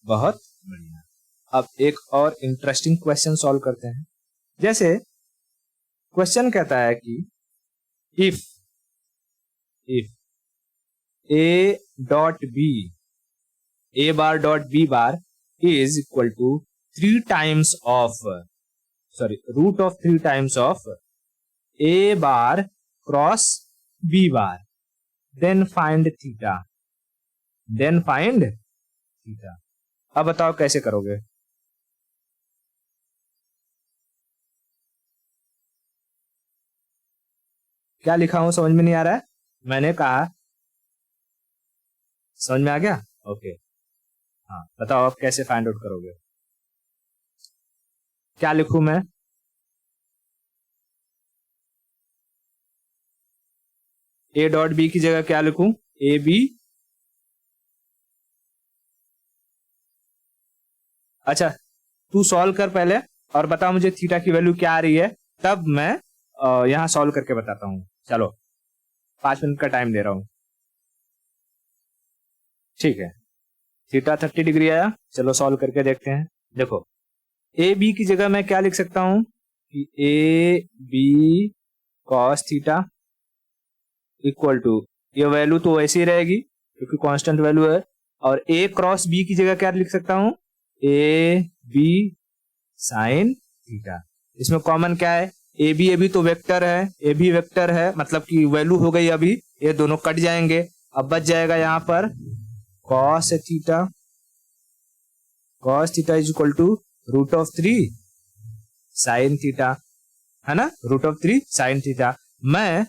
बहुत बढ़िया। अब एक और इंटरेस्टिंग क्वेश्चन सॉल्व करते हैं। जैसे क्वेश्चन कहता है कि if a dot B, a bar dot B bar is equal to 3 times of root of 3 times of a bar cross b bar, then find theta, अब बताओ कैसे करोगे, क्या लिखा हूं समझ में नहीं आ रहा है, मैंने कहा समझ में आ गया, ओके हाँ बताओ आप कैसे फाइंड आउट करोगे, क्या लिखूं मैं, a डॉट बी की जगह क्या लिखूं ए बी, अच्छा तू सॉल्व कर पहले और बता मुझे थीटा की वैल्यू क्या आ रही है, तब मैं यहां सॉल्व करके बताता हूं। चलो 5 मिनट का टाइम दे रहा हूं, ठीक है, थीटा 30 डिग्री आया, चलो सॉल्व करके देखते हैं। देखो ए बी की जगह मैं क्या लिख सकता हूं कि A B cos theta equal to, ये वैल्यू तो वैसी ही रहेगी क्योंकि कांस्टेंट वैल्यू है, और ए क्रॉस बी की जगह क्या लिख सकता हूं ए बी साइन थीटा। इसमें कॉमन क्या है, ए बी तो वेक्टर है, ए बी वेक्टर है मतलब कि वैल्यू हो गई, अभी ये दोनों कट जाएंगे, अब बच जाएगा यहां पर cos theta is equal to root of 3 sine theta, है ना, रूट ऑफ 3 साइन थीटा। मैं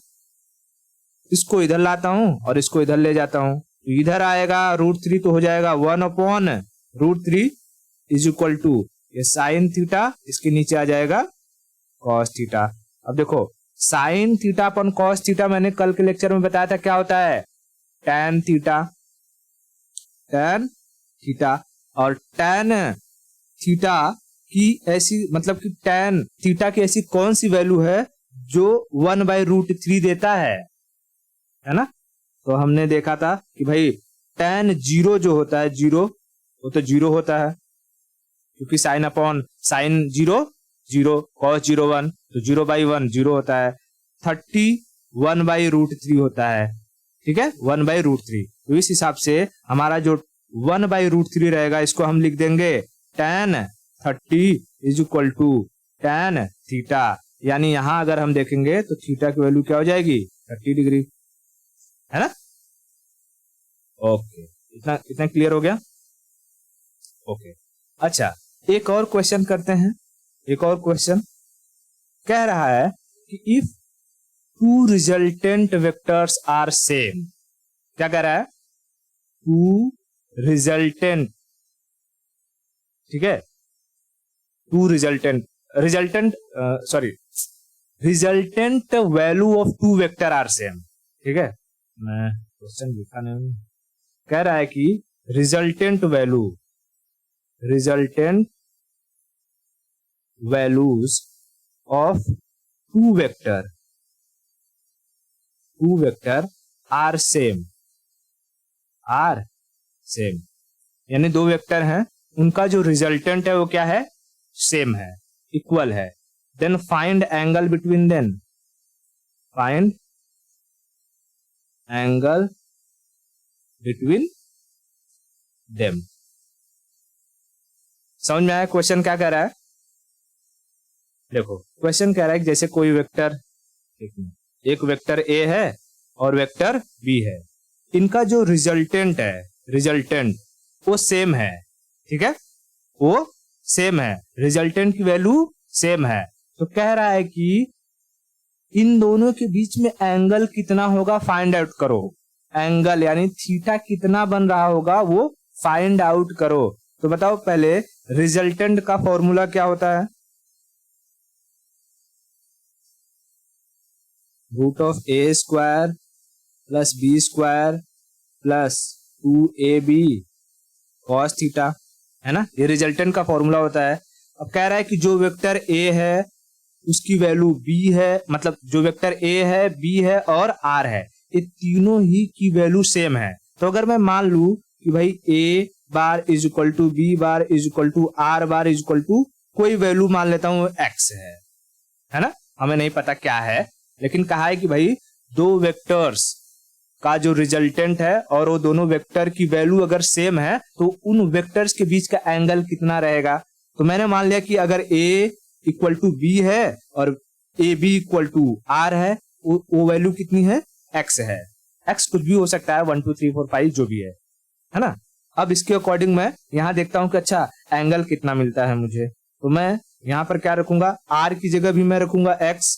इसको इधर लाता हूं और इसको इधर ले जाता हूं, तो इधर आएगा √3 तो हो जाएगा 1/√3 इज इक्वल टू ये साइन थीटा, इसके नीचे आ जाएगा कॉस थीटा। अब देखो साइन थीटा अपन कॉस थीटा मैंने कल के लेक्चर में बताया था क्या होता है टैन थीटा, और टैन थीटा की ऐसी मतलब कि टैन थीटा की ऐसी कौन सी वैल्यू है जो 1/√3 देता है ना, तो हमने देखा था कि भाई टैन 0 जो होता है 0 वो तो 0 होता है, क्योंकि साइन अपॉन साइन 0 0 कॉस 0 1 तो 0/1 0 होता है, 30 1/√3 होता है, ठीक है, 1/√3। तो इस हिसाब से हमारा जो 1/√3 रहेगा इसको हम लिख देंगे tan 30 is equal to tan theta. यानी यहां अगर हम देखेंगे तो थीटा की वैल्यू क्या हो जाएगी 30 डिग्री, है ना। ओके, इतना इतना क्लियर हो गया। ओके, अच्छा एक और क्वेश्चन करते हैं। एक और क्वेश्चन कह रहा है कि if two resultant vectors are same, क्या कह रहा है, टू रिजल्टेंट, ठीक है, two resultant value of two vector are same, ठीक है। मैं क्वेश्चन लिखा नहीं, कह रहा है कि resultant values of two vector are same, यानी दो वेक्टर हैं, उनका जो रिजल्टेंट है वो क्या है, सेम है, इक्वल है। Then find angle between them, find angle between them. समझ में आया क्वेश्चन क्या कह रहा है। देखो क्वेश्चन कह रहा है कि जैसे कोई वेक्टर, एक वेक्टर ए है और वेक्टर बी है, इनका जो रिजल्टेंट वो सेम है, ठीक है, वो सेम है, रिजल्टेंट की वैल्यू सेम है। तो कह रहा है कि इन दोनों के बीच में एंगल कितना होगा फाइंड आउट करो। एंगल यानी थीटा कितना बन रहा होगा वो फाइंड आउट करो। तो बताओ पहले रिजल्टेंट का फॉर्मूला क्या होता है, √(a² + b² + 2ab cos theta, है ना, ये रिजल्टेंट का फॉर्मूला होता है। अब कह रहा है कि जो वेक्टर ए है उसकी वैल्यू बी है, मतलब जो वेक्टर ए है, बी है और आर है, ये तीनों ही की वैल्यू सेम है। तो अगर मैं मान लू कि भाई a bar is equal to B bar is equal to R bar is equal to कोई वैल्यू मान लेता हूं x है ना, हमें नहीं पता क्या है, लेकिन कहा है कि भाई दो वेक्टर्स का जो रिजल्टेंट है और वो दोनों वेक्टर की वैल्यू अगर सेम है तो उन वेक्टर्स के बीच का एंगल कितना रहेगा। तो मैंने मान लिया कि अगर a इक्वल टू बी है और A B equal to R है, वो वैल्यू कितनी है, x है। x कुछ भी हो सकता है, 1 2 3 4 5 जो भी है ना। अब इसके अकॉर्डिंग मैं यहाँ देखता हूँ कि अच्छा एंगल कितना मिलता है मुझे, तो मैं यहाँ पर क्या रखूंगा, r की जगह भी मैं रखूंगा x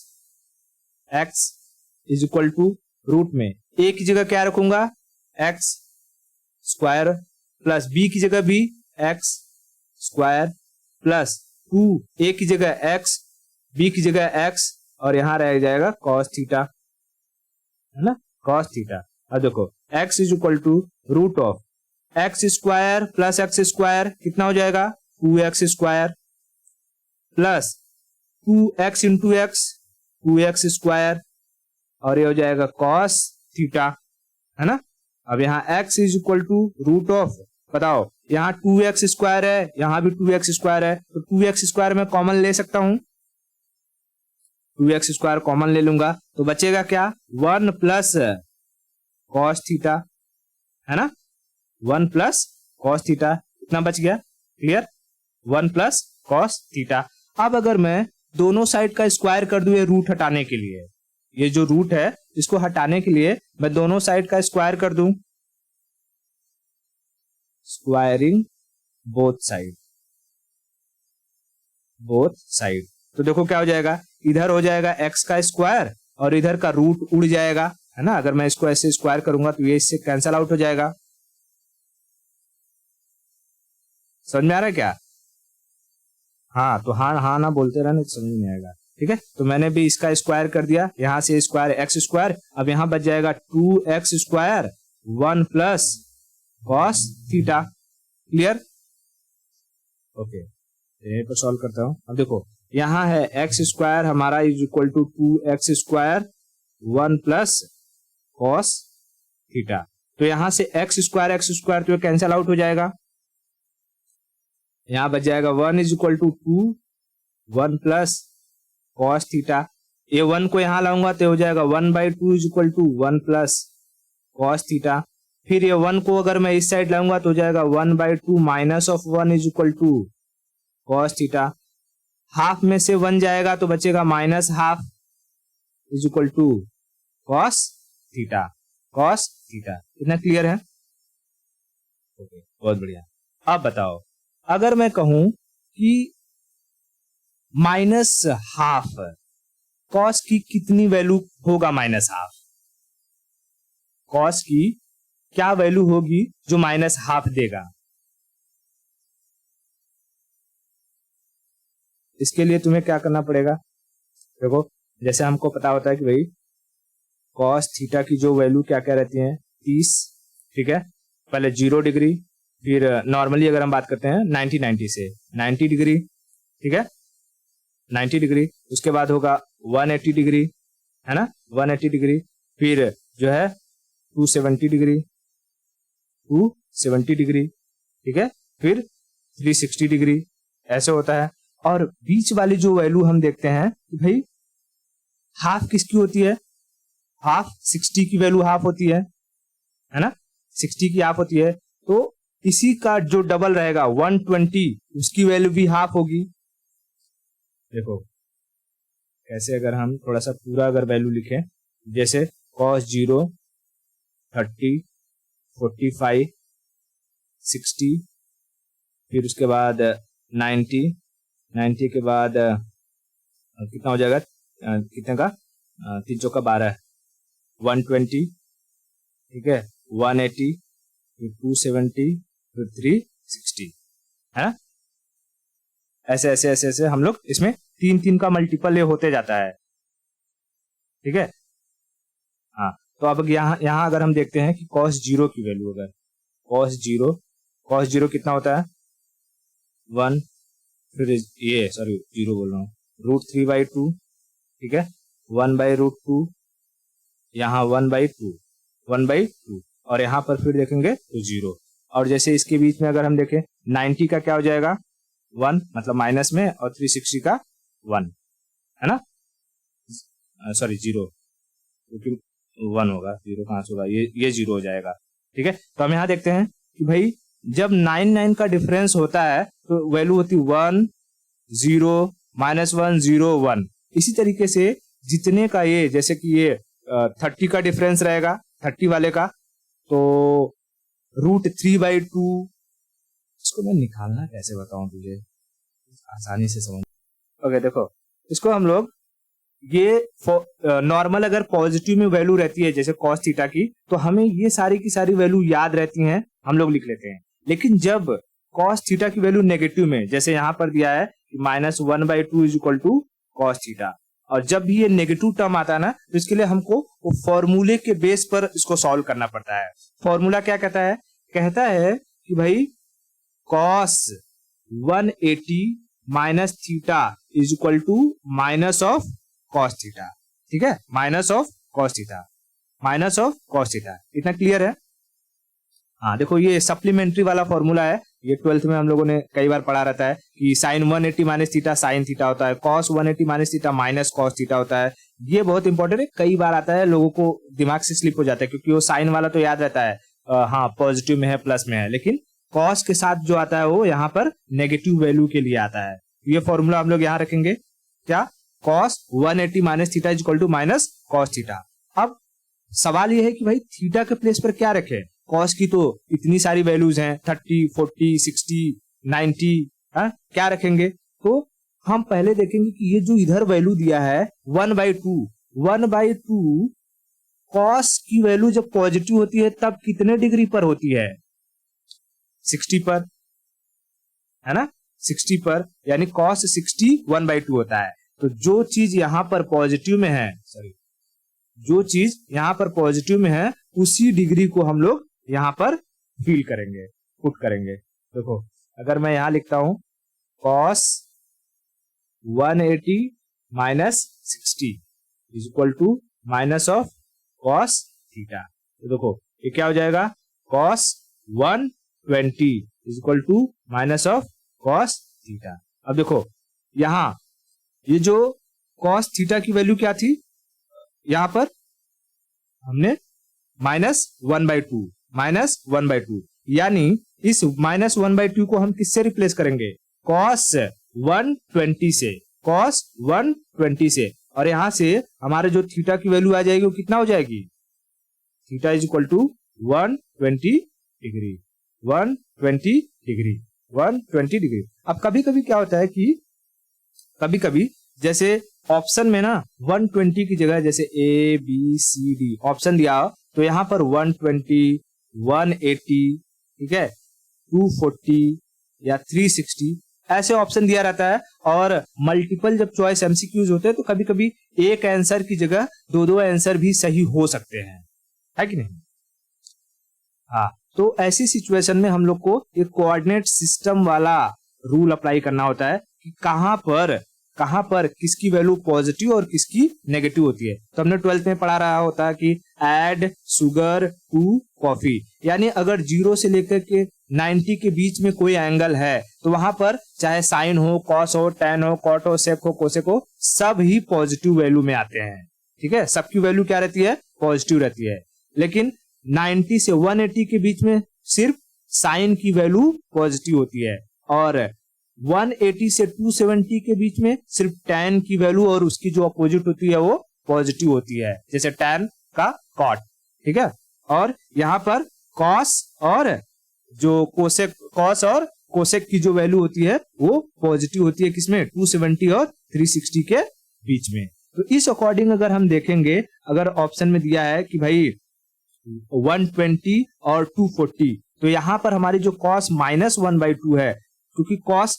is equal to root में a की जगह क्या रखूंगा, x² प्लस b की जगह भी x² प्लस 2 a की जगह x, b की जगह x और यहां रह जाएगा cos थीटा, है ना, cos थीटा। अब देखो x is equal to √(x² + x² कितना हो जाएगा, 2x² plus 2x into x 2x² और ये हो जाएगा cos थीटा, है ना। अब यहाँ x इज इक्वल टू बताओ यहाँ 2x² है, यहाँ भी 2x² है, तो 2x² में कॉमन ले सकता हूं, 2x² कॉमन ले लूंगा तो बचेगा क्या, 1 प्लस cos थीटा, है ना, 1 प्लस cos थीटा, इतना बच गया, क्लियर, 1 प्लस cos थीटा। अब अगर मैं दोनों साइड का स्क्वायर कर दूं ये रूट हटाने के लिए, ये जो रूट है इसको हटाने के लिए मैं दोनों साइड का स्क्वायर कर दूं, स्क्वायरिंग बोथ साइड, तो देखो क्या हो जाएगा, इधर हो जाएगा x का स्क्वायर और इधर का रूट उड़ जाएगा, है ना। अगर मैं इसको ऐसे स्क्वायर करूंगा तो ये इससे कैंसल आउट हो जाएगा। समझ में आ रहा है क्या, हाँ तो हाँ ना बोलते रहना, समझ में आएगा, ठीक है। तो मैंने भी इसका स्क्वायर कर दिया, यहां से स्क्वायर x², अब यहां बच जाएगा 2x² 1 plus cos theta, clear, okay. यहीं पर सॉल्व करता हूं। अब देखो यहां है x² हमारा is equal to 2x² 1 plus cos theta, तो यहां से x² तो कैंसल आउट हो जाएगा, यहां बच जाएगा 1 is equal to 2 1 plus cos theta, ये 1 को यहां लाऊंगा तो हो जाएगा 1/2 is equal to 1 plus cos theta. फिर ये 1 को अगर मैं इस साइड लाऊंगा तो हो जाएगा 1/2 minus of 1 is equal to cos theta. Half में से 1 जाएगा तो बचेगा minus half is equal to cos theta. Cos theta इतना क्लियर है? ओके, बहुत बढ़िया। अब बताओ, अगर मैं कहूं कि माइनस हाफ कॉस की कितनी वैल्यू होगा? माइनस हाफ कॉस की क्या वैल्यू होगी जो माइनस हाफ देगा? इसके लिए तुम्हें क्या करना पड़ेगा? देखो, जैसे हमको पता होता है कि भाई कॉस थीटा की जो वैल्यू क्या क्या रहती है, 30, ठीक है। पहले 0 डिग्री, फिर नॉर्मली अगर हम बात करते हैं 90 से 90 डिग्री, ठीक है, 90 डिग्री। उसके बाद होगा 180 डिग्री, है ना, 180 डिग्री। फिर जो है 270 डिग्री, 270 डिग्री, ठीक है। फिर 360 डिग्री, ऐसे होता है। और बीच वाली जो वैल्यू हम देखते हैं कि भाई हाफ किसकी होती है? हाफ 60 की वैल्यू हाफ होती है ना, 60 की हाफ होती है। तो इसी का जो डबल रहेगा 120, उसकी वैल्यू भी हाफ होगी। देखो कैसे, अगर हम थोड़ा सा पूरा अगर वैल्यू लिखें, जैसे cos 0, 30, 45, 60, फिर उसके बाद 90 के बाद कितना हो जाएगा, कितने का, 3 चौका 12, 120, ठीक है, 180, फिर 270, फिर 360, है ना। ऐसे ऐसे ऐसे ऐसे हम लोग इसमें 3 का मल्टीपल ये होते जाता है, ठीक है। हाँ, तो अब यहाँ अगर हम देखते हैं कि cos 0 की वैल्यू, अगर cos 0 कितना होता है, 1, फिर ये सॉरी 0 बोल रहा हूँ, √3/2, ठीक है, 1/√2, यहाँ 1/2, और यहाँ पर फिर देखेंगे तो 0। और जैसे इसके बीच में अगर हम देखें 90 का क्या हो जाएगा, 1, मतलब माइनस में, और 360 का 1, है ना, सॉरी 0, क्योंकि 1 होगा, 0 कहाँ से होगा, ये 0 हो जाएगा, ठीक है। तो हम यहाँ देखते हैं कि भाई जब 9 का डिफरेंस होता है तो वैल्यू होती 1, 0, -1, 0, 1। इसी तरीके से जितने का ये, जैसे कि ये 30 का डिफरेंस रहेगा, 30 वाले का, तो √3/2, इसको मैं निकालना कैसे बताऊं तुझे, आसानी से समझ। ओके, देखो इसको हम लोग, ये नॉर्मल अगर पॉजिटिव में वैल्यू रहती है जैसे cos थीटा की, तो हमें ये सारी की सारी वैल्यू याद रहती हैं, हम लोग लिख लेते हैं। लेकिन जब cos थीटा की वैल्यू नेगेटिव में, जैसे यहाँ पर दिया है कि -1/2 is equal to cos theta, और जब भी ये नेगेटिव टर्म आता है ना, तो इसके लिए हमको वो फॉर्मूले के बेस पर इसको सॉल्व करना पड़ता है। फॉर्मूला क्या कहता है? कहता है कि भाई cos 180 minus theta is equal to minus of cos theta, ठीक है, minus of cos theta, minus of cos theta. इतना क्लियर है? हाँ, देखो ये सप्लीमेंट्री वाला फॉर्मूला है, ये 12th में हम लोगों ने कई बार पढ़ा रहता है कि sin 180 minus theta sine theta होता है, cos 180 minus theta minus cos theta होता है। ये बहुत इंपॉर्टेंट है, कई बार आता है, लोगों को दिमाग से स्लिप हो जाता है, क्योंकि वो साइन वाला तो याद रहता है, हाँ पॉजिटिव में है, प्लस में है, लेकिन cos के साथ जो आता है वो यहाँ पर नेगेटिव वैल्यू के लिए आता है। ये फॉर्मूला हम लोग यहाँ रखेंगे, क्या, cos 180 minus theta is equal to minus cos theta. अब सवाल ये है कि भाई थीटा के प्लेस पर क्या रखें? cos की तो इतनी सारी वैल्यूज हैं, 30, 40, 60, 90, क्या रखेंगे? तो हम पहले देखेंगे कि ये जो इधर वैल्यू दिया है 1/2 cos की वैल्यू जब पॉजिटिव होती है तब कितने डिग्री पर होती है? 60 पर, है ना, 60 पर, यानी cos 60 1/2 होता है। तो जो चीज यहां पर पॉजिटिव में है, सॉरी, जो चीज यहां पर पॉजिटिव में है उसी डिग्री को हम लोग यहां पर फील करेंगे, पुट करेंगे। देखो अगर मैं यहां लिखता हूं cos 180 minus 60 is equal to minus of cos theta, तो देखो ये क्या हो जाएगा, cos 120 is equal to minus of cos theta. अब देखो यहां ये जो cos थीटा की वैल्यू क्या थी, यहां पर हमने -1/2 -1/2, यानी इस -1/2 को हम किससे रिप्लेस करेंगे? cos 120 से, cos 120 से, और यहां से हमारे जो थीटा की वैल्यू आ जाएगी वो कितना हो जाएगी? Theta is equal to 120 degree, 120 degree, 120 degree. अब कभी कभी क्या होता है कि कभी कभी जैसे ऑप्शन में ना 120 की जगह जैसे A B C D option दिया हो, तो यहाँ पर 120, 180, ठीक है, 240 या 360 ऐसे ऑप्शन दिया रहता है। और मल्टीपल जब चॉइस एमसीक्यूज होते हैं तो कभी कभी एक आंसर की जगह दो आंसर भी सही हो सकते हैं, है कि नहीं? हाँ, तो ऐसी सिचुएशन में हम लोग को एक कोऑर्डिनेट सिस्टम वाला रूल अप्लाई करना होता है कि कहां पर किसकी वैल्यू पॉजिटिव और किसकी नेगेटिव होती है। तो हमने 12th में पढ़ा रहा होता है कि ऐड शुगर टू कॉफी, यानी अगर 0 से लेकर के 90 के बीच में कोई एंगल है तो वहां पर चाहे साइन हो, कॉस हो, टैन हो, कॉट हो, सेक हो, कोसेक हो, सब ही पॉजिटिव वैल्यू में आते हैं, ठीक है, सबकी वैल्यू क्या रहती है? पॉजिटिव रहती है। लेकिन 90 से 180 के बीच में सिर्फ साइन की वैल्यू पॉजिटिव होती है, और 180 से 270 के बीच में सिर्फ टैन की वैल्यू और उसकी जो अपोजिट होती है वो पॉजिटिव होती है, जैसे टैन का कॉट, ठीक है। और यहाँ पर कॉस और जो कोसेक, कॉस और कोसेक की जो वैल्यू होती है वो पॉजिटिव होती है, किसमें? 270 और 360 के बीच में। तो इस अकॉर्डिंग अगर हम देखेंगे, अगर ऑप्शन में दिया है कि भाई 120 और 240, तो यहाँ पर हमारी जो कॉस -1/2 है, क्योंकि कॉस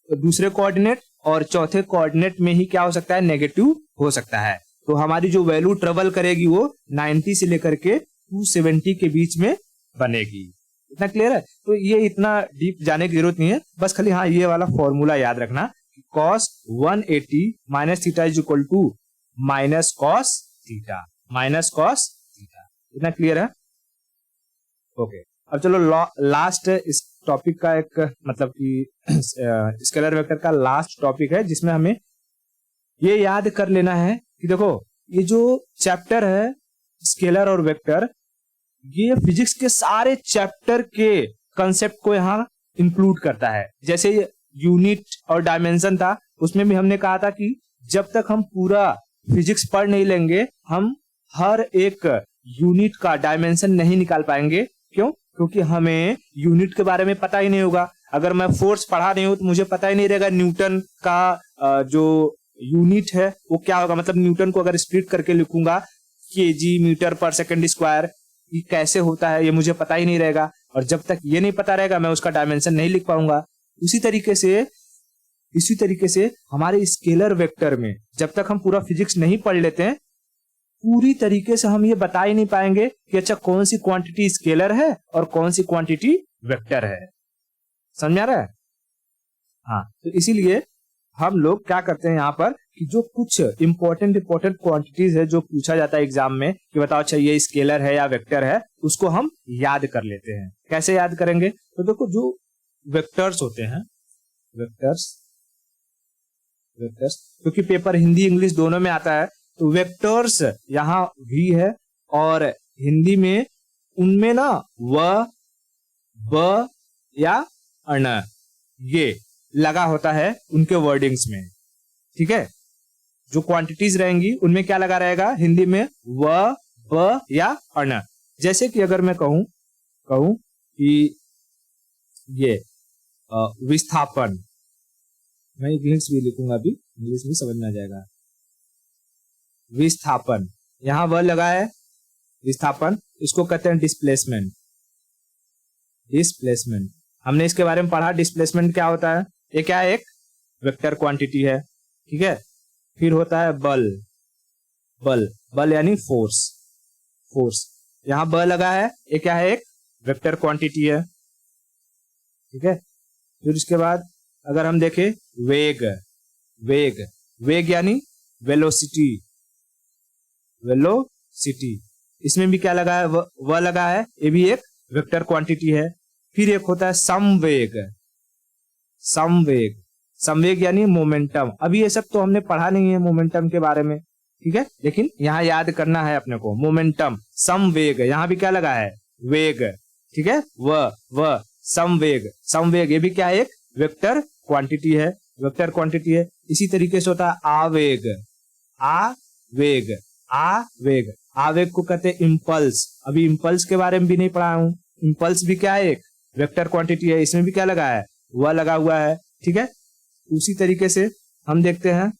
दूसरे कोऑर्डिनेट और चौथे कोऑर्डिनेट में ही क्या हो सकता है? नेगेटिव हो सकता है। तो हमारी जो वैल्यू ट्रेवल करेगी वो 90 से लेकर के 270 के बीच में बनेगी। इतना क्लियर है? तो ये इतना डीप जाने की जरूरत नहीं है, बस खाली हाँ ये वाला फॉर्मूला याद रखना कि cos 180 minus theta is equal to minus cos theta, minus cos theta. इतना क्लियर है? ओके, अब चलो लास्ट इस टॉपिक का एक मतलब कि स्केलर वेक्टर का लास्ट टॉपिक है, जिसमें हमें ये याद कर लेना है कि देखो ये जो चैप्टर है स्केलर और वेक्टर, ये फिजिक्स के सारे चैप्टर के कंसेप्ट को यहाँ इंक्लूड करता है। जैसे यूनिट और डायमेंशन था, उसमें भी हमने कहा था कि जब तक हम पूरा फिजिक्स पढ़ नहीं लेंगे हम हर एक यूनिट का डायमेंशन नहीं निकाल पाएंगे। क्यों? क्योंकि हमें यूनिट के बारे में पता ही नहीं होगा। अगर मैं फोर्स पढ़ा नहीं हूं तो मुझे पता ही नहीं रहेगा न्यूटन का जो यूनिट है वो क्या होगा। मतलब न्यूटन को अगर स्प्लिट करके लिखूंगा केजी मीटर पर सेकंड स्क्वायर, ये कैसे होता है ये मुझे पता ही नहीं रहेगा, और जब तक ये नहीं पता रहेगा मैं उसका डायमेंशन नहीं लिख पाऊंगा। इसी तरीके से हमारे स्केलर वेक्टर में जब तक हम पूरा फिजिक्स नहीं पढ़ लेते हैं, पूरी तरीके से हम ये बता ही नहीं पाएंगे कि अच्छा कौन सी क्वांटिटी स्केलर है और कौन सी क्वांटिटी वेक्टर है। समझ आ रहा है? हाँ, तो इसीलिए हम लोग क्या करते हैं यहाँ पर कि जो कुछ इंपॉर्टेंट क्वांटिटीज है जो पूछा जाता है एग्जाम में कि बताओ अच्छा ये स्केलर है या वेक्टर है, उसको हम याद कर लेते हैं। कैसे याद करेंगे? तो देखो जो वेक्टर्स होते हैं, वेक्टर्स क्योंकि पेपर हिंदी इंग्लिश दोनों में आता है, तो वेक्टर्स यहाँ भी है और हिंदी में उनमें ना व, ब या अण ये लगा होता है उनके वर्डिंग्स में। ठीक है, जो क्वांटिटीज रहेंगी उनमें क्या लगा रहेगा हिंदी में? व, ब या अण। जैसे कि अगर मैं कहूं कि ये विस्थापन, मैं इंग्लिश भी लिखूंगा, अभी इंग्लिश भी समझ में आ जाएगा। विस्थापन, यहां व लगा है विस्थापन, इसको कहते हैं डिस्प्लेसमेंट। डिस्प्लेसमेंट हमने इसके बारे में पढ़ा, डिस्प्लेसमेंट क्या होता है। ये क्या है? एक वेक्टर क्वांटिटी है। ठीक है, फिर होता है बल। बल यानी फोर्स। यहां ब लगा है, ये क्या है? एक वेक्टर क्वांटिटी है। ठीक है, फिर इसके बाद अगर हम देखें वेग यानी वेलोसिटी। इसमें भी क्या लगा है? व लगा है, ये भी एक वेक्टर क्वांटिटी है। फिर एक होता है समवेग यानी मोमेंटम। अभी ये सब तो हमने पढ़ा नहीं है मोमेंटम के बारे में। ठीक है, लेकिन यहाँ याद करना है अपने को मोमेंटम, समवेग, यहाँ भी क्या लगा है, वेग, ठीक है, व समवेग, ये भी क्या है, एक वेक्टर क्वांटिटी है, वेक्टर क्वांटिटी है। इसी तरीके से होता है आवेग, आवेग को कहते हैं इम्पल्स। अभी इम्पल्स के बारे में भी नहीं पढ़ा हूं। इम्पल्स भी क्या है, एक वेक्टर क्वांटिटी है, इसमें भी क्या लगा है, वह लगा हुआ है, ठीक है। उसी तरीके से हम देखते हैं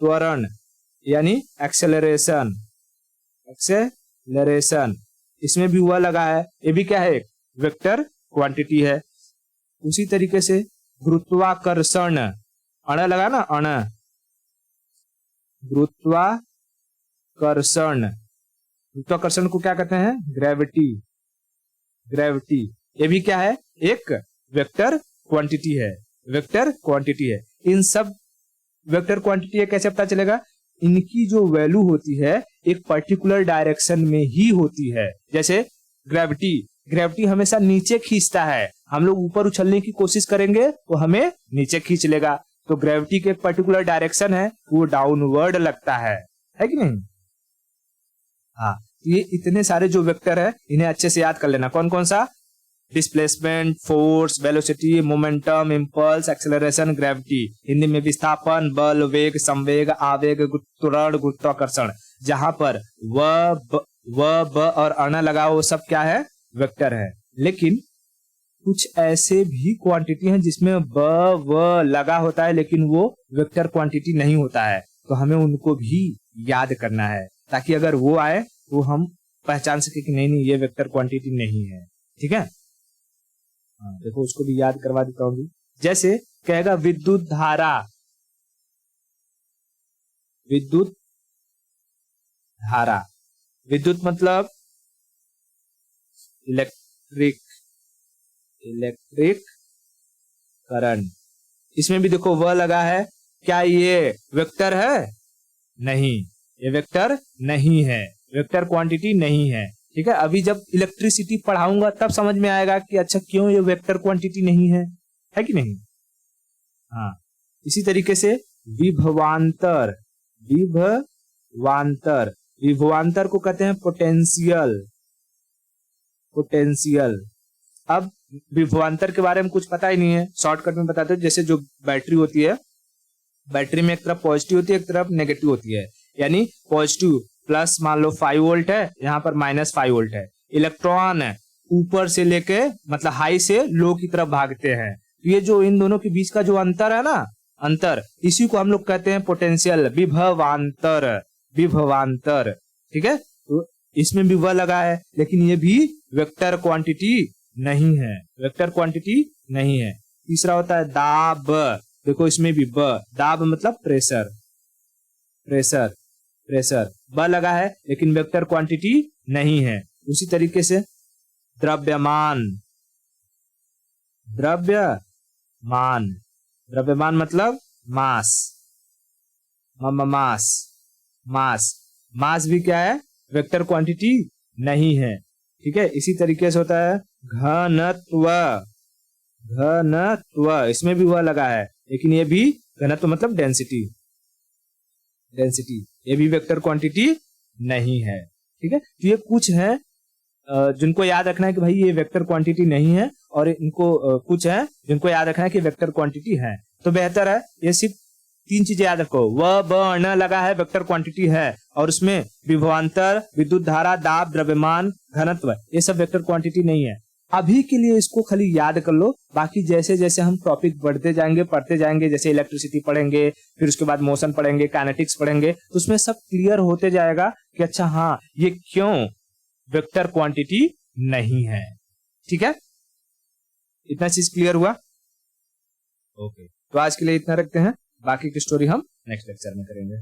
त्वरण यानी एक्सेलरेशन, इसमें भी हुआ लगा है, ये भी क्या है, एक वेक्टर क्वांटिटी है। उसी तरीके से गुरुत्वाकर्षण, अण लगा ना, अण, गुरुत्वाकर्षण को क्या कहते हैं, ग्रेविटी, ये भी क्या है, एक वेक्टर क्वांटिटी है, इन सब वेक्टर क्वांटिटी है, कैसे पता चलेगा, इनकी जो वैल्यू होती है एक पर्टिकुलर डायरेक्शन में ही होती है। जैसे ग्रेविटी हमेशा नीचे खींचता है, हम लोग ऊपर उछलने की कोशिश करेंगे तो हमें नीचे खींच लेगा, तो ग्रेविटी के एक पर्टिकुलर डायरेक्शन है, वो डाउनवर्ड लगता है कि नहीं। हाँ, ये इतने सारे जो वेक्टर है इन्हें अच्छे से याद कर लेना। कौन कौन सा, displacement, force, velocity, momentum, impulse, acceleration, gravity. Hindi में विस्थापन, बल, वेग, संवेग, आवेग, त्वरण, गुरुत्वाकर्षण। जहां पर ब और अण लगा वो सब क्या है, वेक्टर है। लेकिन कुछ ऐसे भी क्वांटिटी हैं जिसमें व लगा होता है लेकिन वो वेक्टर क्वांटिटी नहीं होता है, तो हमें उनको भी याद करना है, ताकि अगर वो आए तो हम पहचान सके कि नहीं ये वेक्टर क्वांटिटी नहीं है, ठीक है। देखो उसको भी याद करवा देता हूँ। जैसे कहेगा विद्युत धारा, विद्युत मतलब इलेक्ट्रिक करंट। इसमें भी देखो वह लगा है, क्या ये वेक्टर है, नहीं, ये वेक्टर नहीं है, वेक्टर क्वांटिटी नहीं है, ठीक है। अभी जब इलेक्ट्रिसिटी पढ़ाऊंगा तब समझ में आएगा कि अच्छा क्यों ये वेक्टर क्वांटिटी नहीं है कि नहीं। हाँ, इसी तरीके से विभवांतर को कहते हैं पोटेंशियल। अब विभवांतर के बारे में कुछ पता ही नहीं है, शॉर्टकट में बताते हैं। जैसे जो बैटरी होती है, बैटरी में एक तरफ पॉजिटिव होती है, एक तरफ नेगेटिव होती है, यानी पॉजिटिव प्लस मान लो 5 वोल्ट है, यहाँ पर -5 वोल्ट है। इलेक्ट्रॉन ऊपर से लेके मतलब हाई से लो की तरफ भागते हैं, ये जो इन दोनों के बीच का जो अंतर है ना, अंतर, इसी को हम लोग कहते हैं पोटेंशियल, विभवांतर, ठीक है। तो इसमें भी वह लगा है, लेकिन ये भी वेक्टर क्वांटिटी नहीं है, तीसरा होता है दाब, देखो इसमें भी दाब मतलब प्रेशर, ब लगा है लेकिन वेक्टर क्वांटिटी नहीं है। उसी तरीके से द्रव्यमान मतलब मास भी क्या है, वेक्टर क्वांटिटी नहीं है, ठीक है। इसी तरीके से होता है घनत्व, इसमें भी वह लगा है, लेकिन ये भी घनत्व मतलब डेंसिटी, ये भी वेक्टर क्वांटिटी नहीं है, ठीक है। तो ये कुछ है जिनको याद रखना है कि भाई ये वेक्टर क्वांटिटी नहीं है, और इनको कुछ है जिनको याद रखना है कि वेक्टर क्वांटिटी है। तो बेहतर है ये सिर्फ 3 चीजें याद रखो, न लगा है, वेक्टर क्वांटिटी है, और उसमें विभवांतर, विद्युत धारा, दाब, द्रव्यमान, घनत्व, ये सब वेक्टर क्वांटिटी नहीं है। अभी के लिए इसको खाली याद कर लो, बाकी जैसे जैसे हम टॉपिक बढ़ते जाएंगे, पढ़ते जाएंगे, जैसे इलेक्ट्रिसिटी पढ़ेंगे, फिर उसके बाद मोशन पढ़ेंगे, काइनेटिक्स पढ़ेंगे, तो उसमें सब क्लियर होते जाएगा कि अच्छा हाँ ये क्यों वेक्टर क्वांटिटी नहीं है, ठीक है। इतना चीज क्लियर हुआ, ओके। तो आज के लिए इतना रखते हैं, बाकी की स्टोरी हम नेक्स्ट लेक्चर में करेंगे।